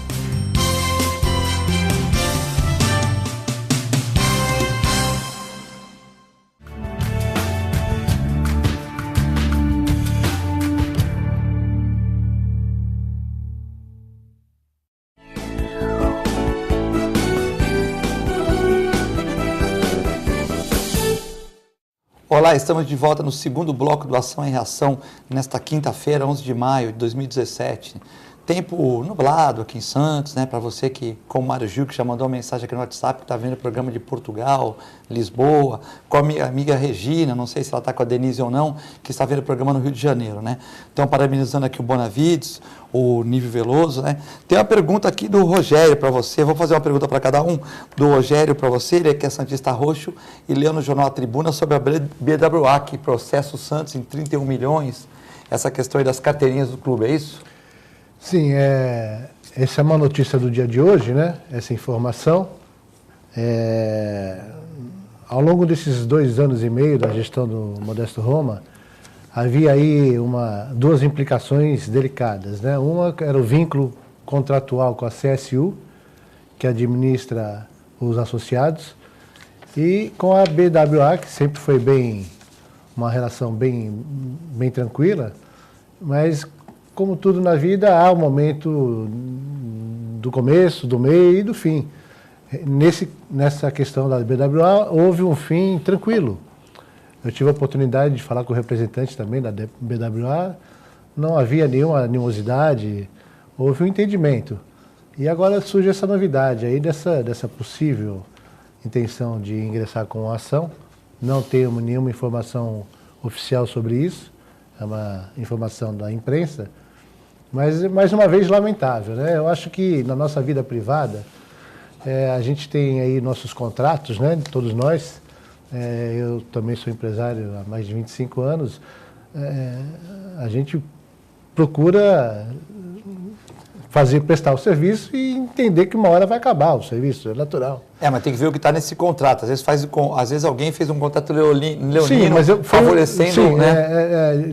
Olá, estamos de volta no segundo bloco do Ação e Reação, nesta quinta-feira, 11 de maio de 2017. Tempo nublado aqui em Santos, né? Para você que, como o Mário Gil, que já mandou uma mensagem aqui no WhatsApp, que está vendo o programa de Portugal, Lisboa, com a minha amiga Regina, não sei se ela está com a Denise ou não, que está vendo o programa no Rio de Janeiro, né? Então, parabenizando aqui o Bonavides, o Nívio Veloso, né? Tem uma pergunta aqui do Rogério para você, vou fazer uma pergunta para cada um, do Rogério para você, ele é que é Santista Roxo, e leu no jornal A Tribuna sobre a BWA, que processa o Santos em 31 milhões, essa questão aí das carteirinhas do clube, é isso? Sim, essa é uma notícia do dia de hoje, né? Essa informação. Ao longo desses 2 anos e meio da gestão do Modesto Roma, havia aí duas implicações delicadas, né? Uma era o vínculo contratual com a CSU, que administra os associados, e com a BWA, que sempre foi uma relação bem tranquila, mas como tudo na vida, há um momento do começo, do meio e do fim. Nessa questão da BWA, houve um fim tranquilo. Eu tive a oportunidade de falar com o representante também da BWA não havia nenhuma animosidade, houve um entendimento. E agora surge essa novidade aí dessa possível intenção de ingressar com a ação. Não temos nenhuma informação oficial sobre isso, é uma informação da imprensa, mas, mais uma vez, lamentável, né? Eu acho que na nossa vida privada, a gente tem aí nossos contratos, né? Todos nós, eu também sou empresário há mais de 25 anos, a gente procura prestar o serviço e entender que uma hora vai acabar o serviço, é natural. Mas tem que ver o que está nesse contrato. Às vezes alguém fez um contrato leonino, sim, mas favorecendo... Sim, né?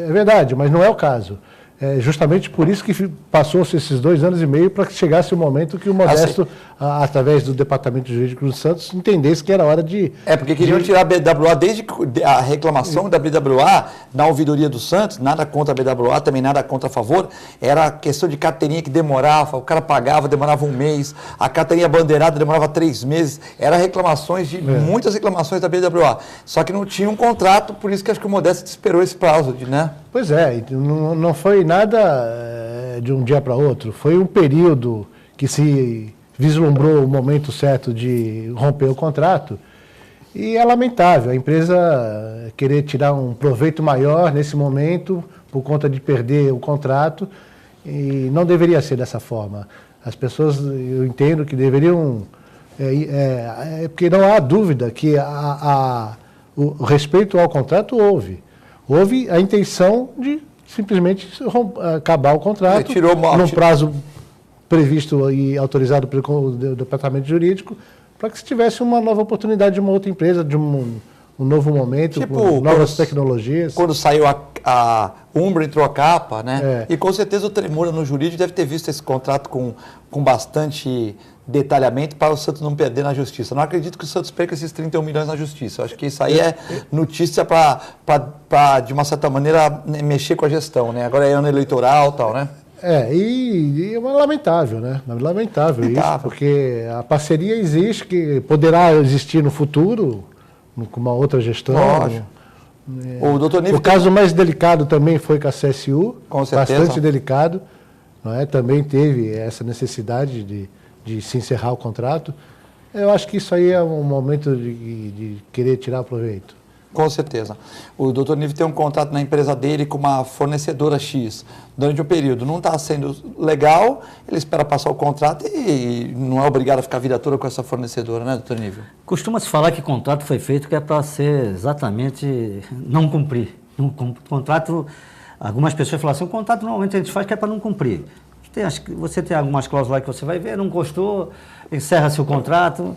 É verdade, mas não é o caso. É justamente por isso que passou-se esses 2 anos e meio para que chegasse o momento que o Modesto, através do Departamento Jurídico do Santos, entendesse que era hora de... Porque queriam tirar a BWA desde a reclamação da BWA na ouvidoria do Santos, nada contra a BWA, também nada contra a favor, era a questão de carteirinha que demorava, o cara pagava, demorava 1 mês, a carteirinha bandeirada demorava 3 meses, eram reclamações muitas reclamações da BWA, só que não tinha um contrato, por isso que acho que o Modesto esperou esse prazo, né? Pois não foi nada de um dia para outro, foi um período que se vislumbrou o momento certo de romper o contrato e é lamentável a empresa querer tirar um proveito maior nesse momento por conta de perder o contrato e não deveria ser dessa forma. As pessoas, eu entendo que deveriam, porque não há dúvida que o respeito ao contrato houve a intenção de simplesmente acabar o contrato num prazo previsto e autorizado pelo Departamento Jurídico, para que se tivesse uma nova oportunidade de uma outra empresa, de um novo momento, com novas tecnologias. Quando saiu a Umbra, entrou a capa, né? E com certeza o Tremura no jurídico deve ter visto esse contrato com bastante detalhamento para o Santos não perder na justiça. Não acredito que o Santos perca esses 31 milhões na justiça. Eu acho que isso aí é notícia para, de uma certa maneira, mexer com a gestão, né? Agora é ano eleitoral e tal, né? E é lamentável, né? Lamentável isso, porque a parceria existe, que poderá existir no futuro, com uma outra gestão. O doutor Nível... O caso mais delicado também foi com a CSU, com certeza. Bastante delicado, não é? Também teve essa necessidade de se encerrar o contrato. Eu acho que isso aí é um momento de querer tirar proveito. Com certeza. O doutor Nível tem um contrato na empresa dele com uma fornecedora X durante um período. Não está sendo legal, ele espera passar o contrato e não é obrigado a ficar a vida toda com essa fornecedora, né, doutor Nível? Costuma-se falar que contrato foi feito que é para ser exatamente não cumprir. Contrato, algumas pessoas falam assim, o contrato normalmente a gente faz que é para não cumprir. Você tem algumas cláusulas lá que você vai ver, não gostou, encerra seu contrato.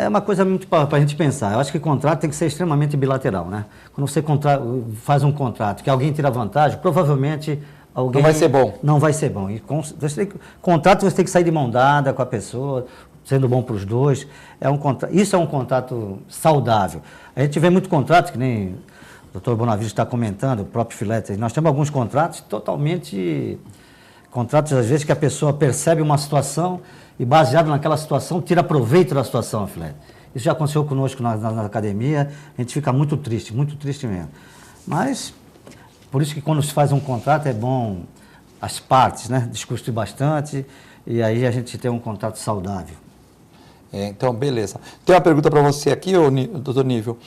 É uma coisa muito para a gente pensar. Eu acho que contrato tem que ser extremamente bilateral, né? Quando você faz um contrato que alguém tira vantagem, provavelmente alguém... Não vai ser bom. Não vai ser bom. E contrato você tem que sair de mão dada com a pessoa, sendo bom para os dois. Isso é um contrato saudável. A gente vê muito contrato, que nem o doutor Bonavides está comentando, o próprio Filete. Nós temos alguns contratos totalmente... Contratos, às vezes, que a pessoa percebe uma situação e, baseado naquela situação, tira proveito da situação, Filete. Isso já aconteceu conosco na academia, a gente fica muito triste mesmo. Mas, por isso que quando se faz um contrato é bom as partes, né, discutir bastante e aí a gente tem um contrato saudável. Então, beleza. Tem uma pergunta para você aqui, doutor Nível.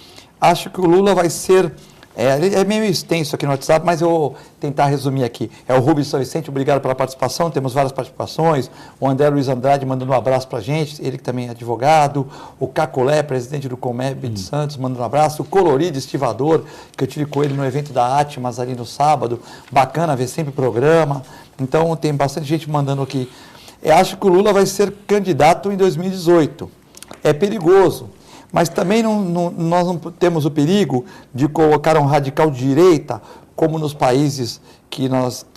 Acho que o Lula vai ser... É meio extenso aqui no WhatsApp, mas eu vou tentar resumir aqui. O Rubens São Vicente, obrigado pela participação, temos várias participações. O André Luiz Andrade mandando um abraço para a gente, ele que também é advogado. O Cacolé, presidente do Comeb de Santos, mandando um abraço. O Colorido Estivador, que eu tive com ele no evento da Atmas ali no sábado. Bacana ver sempre o programa. Então tem bastante gente mandando aqui. Eu acho que o Lula vai ser candidato em 2018. É perigoso. Mas também nós não temos o perigo de colocar um radical de direita, como nos países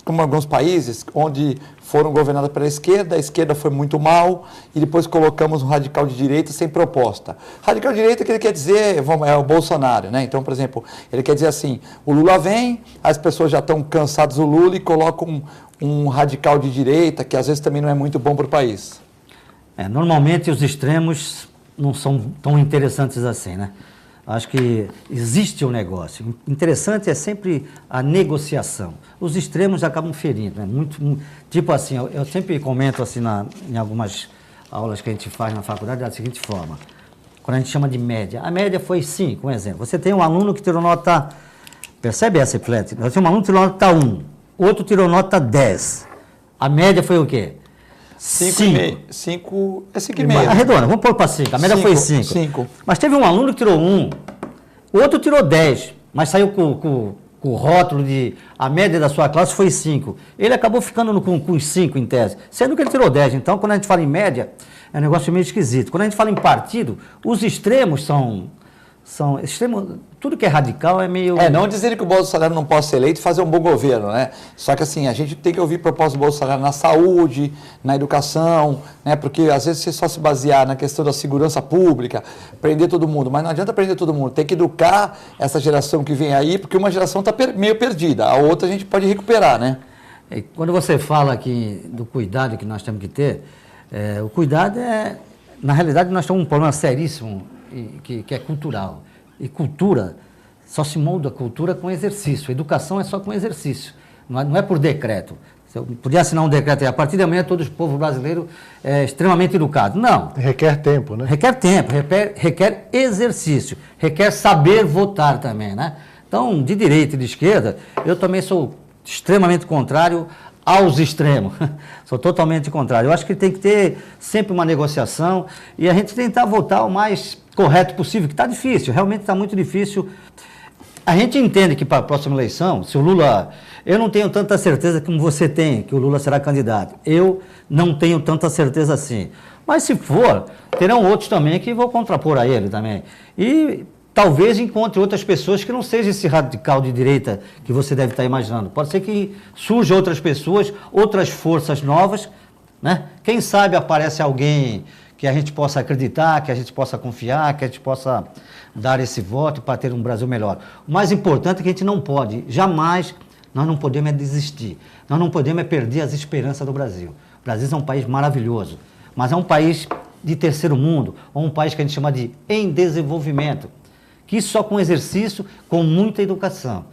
como alguns países onde foram governados pela esquerda, a esquerda foi muito mal, e depois colocamos um radical de direita sem proposta. Radical de direita que ele quer dizer é o Bolsonaro, né? Então, por exemplo, ele quer dizer assim, o Lula vem, as pessoas já estão cansadas do Lula e colocam um radical de direita, que às vezes também não é muito bom para o país. Normalmente os extremos não são tão interessantes assim, né? Acho que existe um negócio. Interessante é sempre a negociação. Os extremos acabam ferindo, né? Tipo assim, eu sempre comento assim em algumas aulas que a gente faz na faculdade da seguinte forma. Quando a gente chama de média. A média foi 5, um exemplo. Você tem um aluno que tirou nota... Percebe essa, Flet? Você tem um aluno que tirou nota 1, outro tirou nota 10. A média foi o quê? 5,5. 5 é 5,5. Arredonda, vamos pôr para 5. A média foi 5. Mas teve um aluno que tirou 1, o outro tirou 10, mas saiu com o rótulo de a média da sua classe foi 5. Ele acabou ficando com os 5 em tese, sendo que ele tirou 10. Então, quando a gente fala em média, é um negócio meio esquisito. Quando a gente fala em partido, os extremos são extremos, tudo que é radical é meio... Não dizer que o Bolsonaro não possa ser eleito e fazer um bom governo, né? Só que assim, a gente tem que ouvir propostas do Bolsonaro na saúde, na educação, né? Porque às vezes você só se basear na questão da segurança pública, prender todo mundo, mas não adianta prender todo mundo, tem que educar essa geração que vem aí, porque uma geração está meio perdida, a outra a gente pode recuperar, né? Quando você fala aqui do cuidado que nós temos que ter, o cuidado na realidade nós temos um problema seríssimo, que é cultural. E cultura, só se molda a cultura com exercício. Educação é só com exercício, não é por decreto. Eu podia assinar um decreto e a partir de amanhã todo o povo brasileiro é extremamente educado. Não. Requer tempo, né? Requer tempo, requer exercício, requer saber votar também, né? Então, de direita e de esquerda, eu também sou extremamente contrário aos extremos. Sou totalmente contrário. Eu acho que tem que ter sempre uma negociação e a gente tentar votar o mais correto possível, que está difícil, realmente está muito difícil. A gente entende que para a próxima eleição, se o Lula... Eu não tenho tanta certeza como você tem, que o Lula será candidato. Eu não tenho tanta certeza assim. Mas se for, terão outros também que vão contrapor a ele também. E talvez encontre outras pessoas que não seja esse radical de direita que você deve estar imaginando. Pode ser que surjam outras pessoas, outras forças novas, né? Quem sabe aparece alguém que a gente possa acreditar, que a gente possa confiar, que a gente possa dar esse voto para ter um Brasil melhor. O mais importante é que a gente não pode, jamais, nós não podemos desistir. Nós não podemos perder as esperanças do Brasil. O Brasil é um país maravilhoso, mas é um país de terceiro mundo, ou um país que a gente chama de em desenvolvimento. Que isso só com exercício, com muita educação.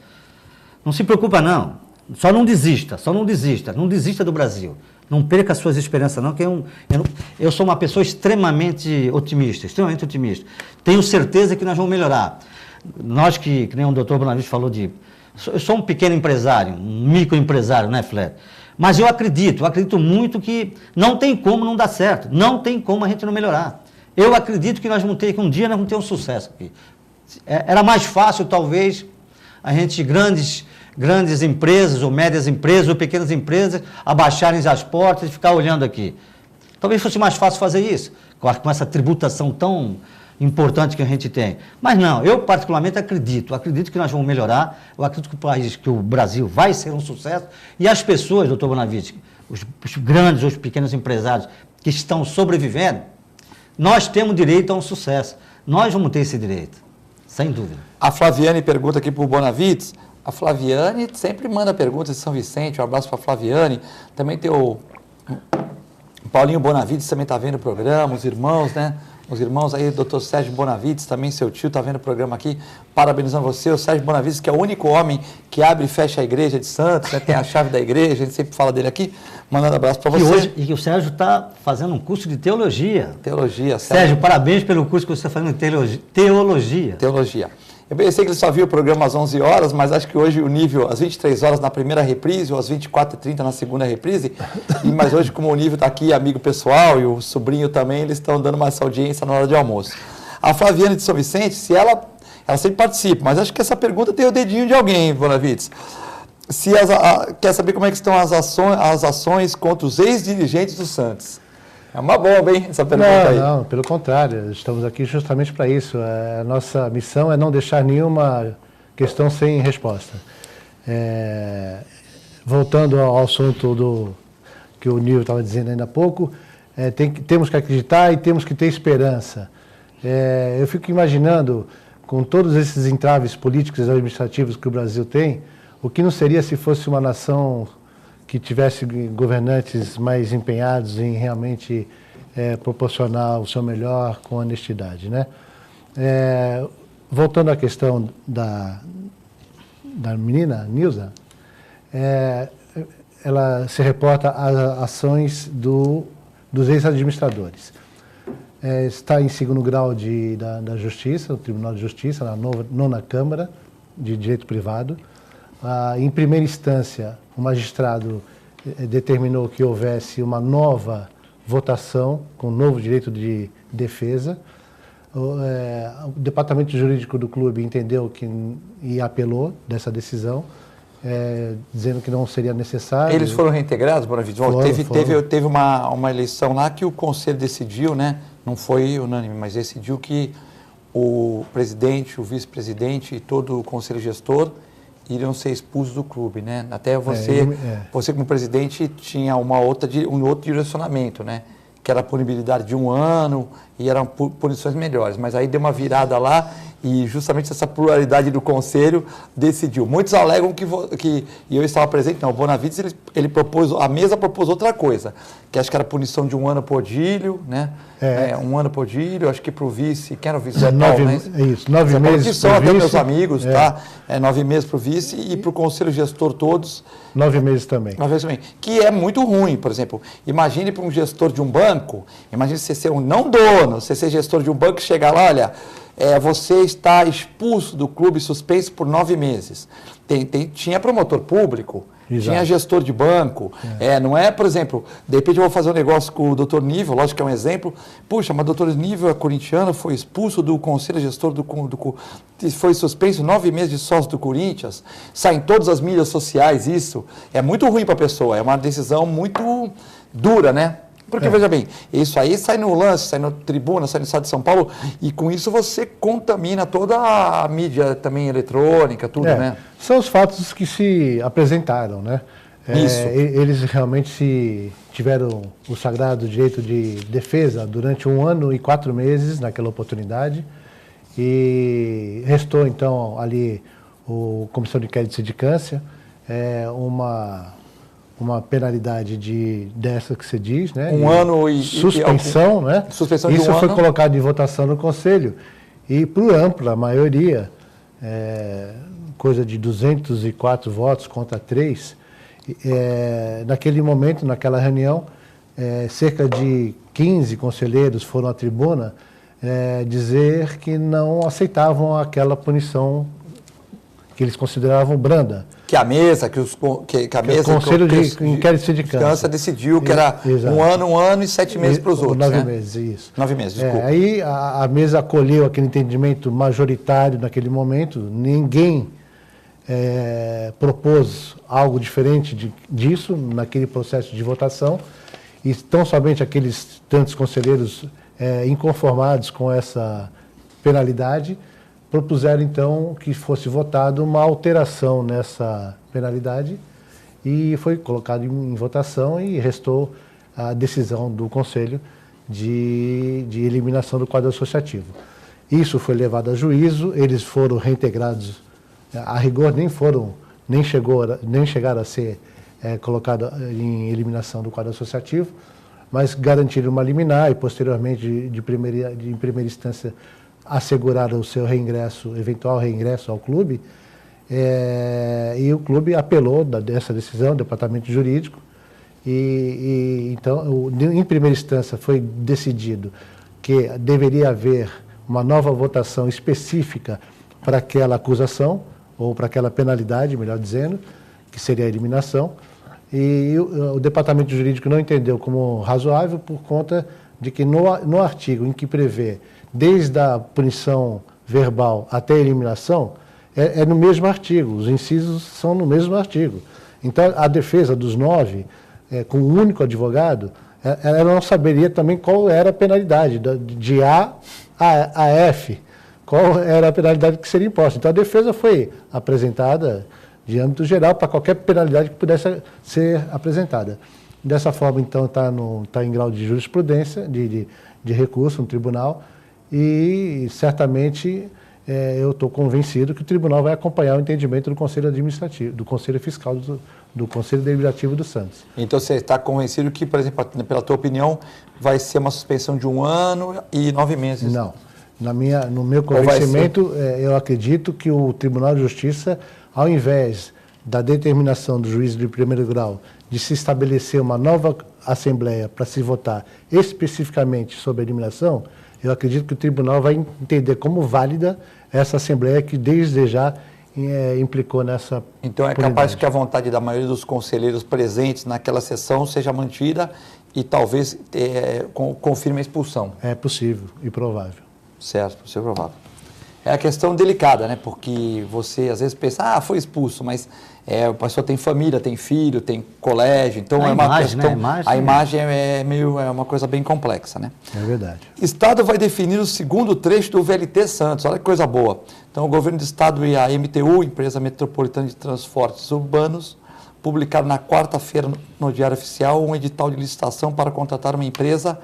Não se preocupa não, só não desista do Brasil. Não perca as suas esperanças não, que eu sou uma pessoa extremamente otimista. Tenho certeza que nós vamos melhorar. Nós que nem o doutor Bonavides falou eu sou um pequeno empresário, um microempresário, né, Flet? Mas eu acredito muito que não tem como não dar certo, não tem como a gente não melhorar. Eu acredito que que um dia nós vamos ter um sucesso aqui. Era mais fácil, talvez, a gente, grandes empresas, ou médias empresas, ou pequenas empresas, abaixarem as portas e ficar olhando aqui. Talvez fosse mais fácil fazer isso, com essa tributação tão importante que a gente tem. Mas não, eu particularmente acredito que nós vamos melhorar, eu acredito que o Brasil vai ser um sucesso, e as pessoas, doutor Bonavides, os grandes, os pequenos empresários que estão sobrevivendo, nós temos direito a um sucesso. Nós vamos ter esse direito. Sem dúvida. A Flaviane pergunta aqui para o Bonavides. A Flaviane sempre manda perguntas de São Vicente. Um abraço para a Flaviane. Também tem o Paulinho Bonavides, também está vendo o programa. Os irmãos, né? Os irmãos aí, o doutor Sérgio Bonavides, também seu tio, está vendo o programa aqui. Parabenizando você. O Sérgio Bonavides, que é o único homem que abre e fecha a igreja de Santos, né? Tem a chave da igreja, a gente sempre fala dele aqui. Mandando um abraço para você. E o Sérgio está fazendo um curso de teologia. Teologia, Sérgio, parabéns pelo curso que você está fazendo de teologia. Teologia. Eu pensei que ele só viu o programa às 11 horas, mas acho que hoje o nível, às 23 horas na primeira reprise, ou às 24h30 na segunda reprise, mas hoje como o nível está aqui, amigo pessoal, e o sobrinho também, eles estão dando mais audiência na hora de almoço. A Flaviane de São Vicente, se ela sempre participa, mas acho que essa pergunta tem o dedinho de alguém, Bonavides. Quer saber como é que estão as ações contra os ex-dirigentes do Santos? É uma bomba, hein, essa pergunta aí. Não, pelo contrário, estamos aqui justamente para isso. A nossa missão é não deixar nenhuma questão sem resposta. Voltando ao assunto que o Nil estava dizendo ainda há pouco, temos que acreditar e temos que ter esperança. Eu fico imaginando, com todos esses entraves políticos e administrativos que o Brasil tem, o que não seria se fosse uma nação que tivesse governantes mais empenhados em realmente proporcionar o seu melhor com honestidade, né? voltando à questão da menina, Nilza, ela se reporta às ações dos ex-administradores. Está em segundo grau da Justiça, no Tribunal de Justiça, na nona Câmara de Direito Privado. Em primeira instância, o magistrado determinou que houvesse uma nova votação com novo direito de defesa. O departamento jurídico do clube entendeu e apelou dessa decisão, dizendo que não seria necessário. Eles foram reintegrados, Bonavides? Teve uma eleição lá que o conselho decidiu, né? Não foi unânime, mas decidiu que o presidente, o vice-presidente e todo o conselho gestor iriam ser expulsos do clube, né? Até você como presidente tinha um outro direcionamento, né? Que era a punibilidade de 1 ano e eram punições melhores. Mas aí deu uma virada lá e justamente essa pluralidade do conselho decidiu. Muitos alegam que e eu estava presente, não, o Bonavides, a mesa propôs outra coisa, que acho que era punição de 1 ano por Odílio, né? 1 ano por Odílio, acho que para o vice, quem era o vice? 9 meses para o vice. Meus vice, amigos, tá? 9 meses para o vice e para o conselho gestor todos. 9 meses também. 9 meses também. Que é muito ruim, por exemplo. Imagine para um gestor de um banco, imagine você ser não dono, você ser gestor de um banco e chegar lá, olha, você está expulso do clube, suspenso por 9 meses. Tinha promotor público, exato, tinha gestor de banco. Não é, por exemplo, de repente eu vou fazer um negócio com o doutor Nível, lógico que é um exemplo. Puxa, mas o doutor Nível é corintiano, foi expulso do conselho gestor foi suspenso 9 meses de sócio do Corinthians, sai em todas as mídias sociais, isso é muito ruim para a pessoa, é uma decisão muito dura, né? Porque, veja bem, isso aí sai no Lance, sai no Tribuna, sai no Estado de São Paulo, e com isso você contamina toda a mídia também eletrônica, tudo, né? São os fatos que se apresentaram, né? Isso. Eles realmente tiveram o sagrado direito de defesa durante 1 ano e 4 meses naquela oportunidade, e restou, então, ali a Comissão de Inquérito de Sindicância, uma penalidade dessa que você diz, né? 1 ano e suspensão, né? Suspensão de 1 ano. Isso foi colocado em votação no Conselho e, por ampla maioria, coisa de 204 votos contra 3, naquele momento, naquela reunião, cerca de 15 conselheiros foram à tribuna dizer que não aceitavam aquela punição que eles consideravam branda. Que a mesa, o Conselho de Inquérito de Sindicância decidiu que era 1 ano e 7 meses para os outros. 9 meses, isso. 9 meses, desculpa. Aí a mesa acolheu aquele entendimento majoritário naquele momento, ninguém propôs algo diferente disso naquele processo de votação, e tão somente aqueles tantos conselheiros inconformados com essa penalidade propuseram, então, que fosse votada uma alteração nessa penalidade e foi colocado em votação e restou a decisão do Conselho de eliminação do quadro associativo. Isso foi levado a juízo, eles foram reintegrados, a rigor nem chegaram a ser colocados em eliminação do quadro associativo, mas garantiram uma liminar e, posteriormente, em primeira instância, asseguraram o seu eventual reingresso ao clube, e o clube apelou dessa decisão, departamento jurídico, então, em primeira instância, foi decidido que deveria haver uma nova votação específica para aquela acusação, ou para aquela penalidade, melhor dizendo, que seria a eliminação, e o departamento jurídico não entendeu como razoável por conta de que no artigo em que prevê desde a punição verbal até a eliminação, é no mesmo artigo, os incisos são no mesmo artigo. Então, a defesa dos 9, com um único advogado, ela não saberia também qual era a penalidade, de A a F, qual era a penalidade que seria imposta. Então, a defesa foi apresentada de âmbito geral para qualquer penalidade que pudesse ser apresentada. Dessa forma, então, está em grau de jurisprudência, de recurso no tribunal, e certamente eu estou convencido que o tribunal vai acompanhar o entendimento do Conselho Administrativo, do Conselho Fiscal, do Conselho Deliberativo do Santos. Então você está convencido que, por exemplo, pela tua opinião, vai ser uma suspensão de 1 ano e 9 meses? Não. No meu convencimento, eu acredito que o Tribunal de Justiça, ao invés da determinação do juiz de primeiro grau de se estabelecer uma nova Assembleia para se votar especificamente sobre a eliminação, eu acredito que o tribunal vai entender como válida essa Assembleia que desde já implicou nessa. Então é capaz que a vontade da maioria dos conselheiros presentes naquela sessão seja mantida e talvez confirme a expulsão. É possível e provável. Certo, possível e provável. É a questão delicada, né? Porque você às vezes pensa, foi expulso, mas a pessoa tem família, tem filho, tem colégio, então a imagem, questão, né? a imagem é uma coisa bem complexa, né? É verdade. Estado vai definir o segundo trecho do VLT Santos, olha que coisa boa. Então o governo do estado e a MTU, Empresa Metropolitana de Transportes Urbanos, publicaram na quarta-feira no Diário Oficial um edital de licitação para contratar uma empresa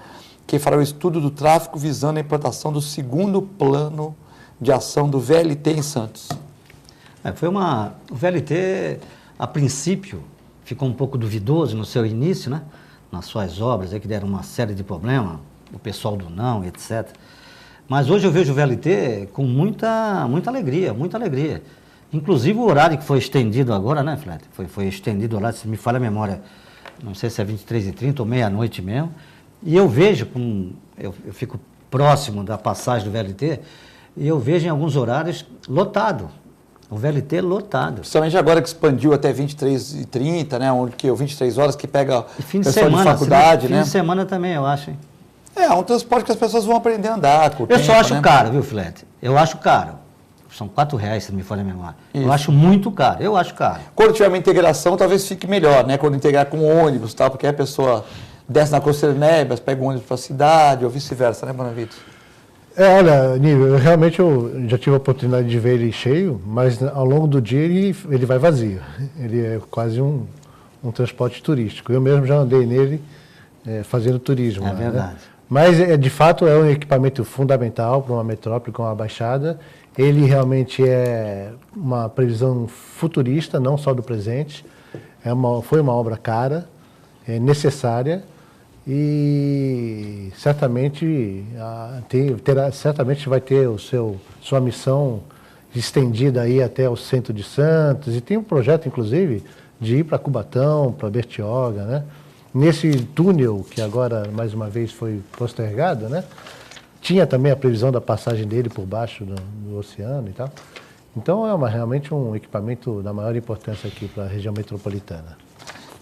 que fará o estudo do tráfego visando a implantação do segundo plano de ação do VLT em Santos. O VLT, a princípio, ficou um pouco duvidoso no seu início, né? Nas suas obras, que deram uma série de problemas, o pessoal do não, etc. Mas hoje eu vejo o VLT com muita alegria, muita alegria. Inclusive o horário que foi estendido agora, né, Flet? Foi estendido o horário, se me falha a memória, não sei se é 23h30 ou meia-noite mesmo. E eu vejo, eu fico próximo da passagem do VLT, e eu vejo em alguns horários lotado. O VLT lotado. Principalmente agora que expandiu até 23h30, né? Onde 23 horas que pega fim de pessoal semana, de faculdade, né? Fim de semana também, eu acho, hein? É um transporte que as pessoas vão aprender a andar. Com o tempo, só acho né? caro, viu, Filete? Eu acho caro. São R$4, se não me falha a memória. Isso. Eu acho muito caro, eu acho caro. Quando tiver uma integração, talvez fique melhor, né? Quando integrar com ônibus, tal, porque aí a pessoa desce na Conselheiro Neves, pega um ônibus para a cidade, ou vice-versa, né, Bonavides? Olha, Nível, realmente eu já tive a oportunidade de ver ele cheio, mas ao longo do dia ele vai vazio. Ele é quase um transporte turístico. Eu mesmo já andei nele fazendo turismo. É verdade. Né? Mas, de fato, é um equipamento fundamental para uma metrópole como a Baixada. Ele realmente é uma previsão futurista, não só do presente. Foi uma obra cara, necessária. E certamente certamente vai ter sua missão estendida aí até o centro de Santos, e tem um projeto, inclusive, de ir para Cubatão, para Bertioga, né? Nesse túnel, que agora, mais uma vez, foi postergado, né? Tinha também a previsão da passagem dele por baixo do oceano e tal. Então, realmente um equipamento da maior importância aqui para a região metropolitana.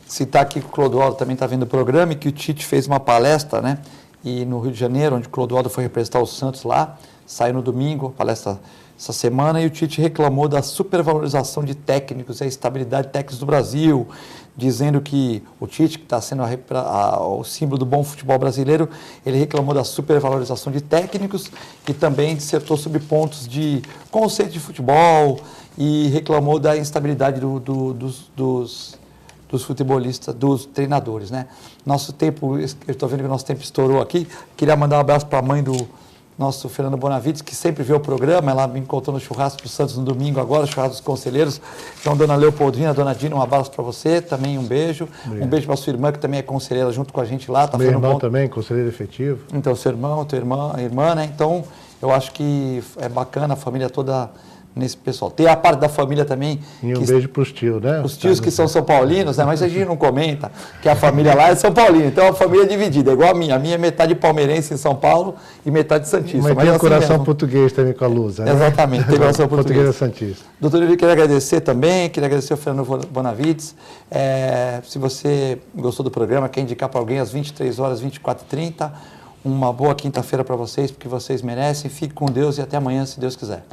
Citar aqui que o Clodoaldo também está vendo o programa e que o Tite fez uma palestra, né? E no Rio de Janeiro, onde o Clodoaldo foi representar o Santos lá, saiu no domingo, palestra essa semana, e o Tite reclamou da supervalorização de técnicos e a estabilidade técnica do Brasil, dizendo que o Tite, que está sendo o símbolo do bom futebol brasileiro, ele reclamou da supervalorização de técnicos e também dissertou sobre pontos de conceito de futebol e reclamou da instabilidade dos futebolistas, dos treinadores, né? Nosso tempo, eu estou vendo que o nosso tempo estourou aqui. Queria mandar um abraço para a mãe do nosso Fernando Bonavides, que sempre vê o programa. Ela me encontrou no churrasco do Santos no domingo agora, churrasco dos conselheiros. Então, dona Leopoldina, dona Dina, um abraço para você, também um beijo. Obrigado. Um beijo para sua irmã, que também é conselheira junto com a gente lá. Tá Meu irmão também, conselheiro efetivo. Então, seu irmão, tua irmã, né? Então, eu acho que é bacana a família toda nesse pessoal. Tem a parte da família também. E um beijo para os tios, né? Os tios que são São Paulinos, né? Mas a gente não comenta que a família lá é São Paulino. Então é uma família dividida, é igual a minha. A minha é metade palmeirense em São Paulo e metade santista. Mas tem um coração mesmo. Português também com a Lusa, né? Exatamente, tem coração português. Santista. Doutor, eu queria agradecer também, queria agradecer ao Fernando Bonavides. Se você gostou do programa, quer indicar para alguém às 23 horas, 24h30, uma boa quinta-feira para vocês, porque vocês merecem. Fique com Deus e até amanhã, se Deus quiser.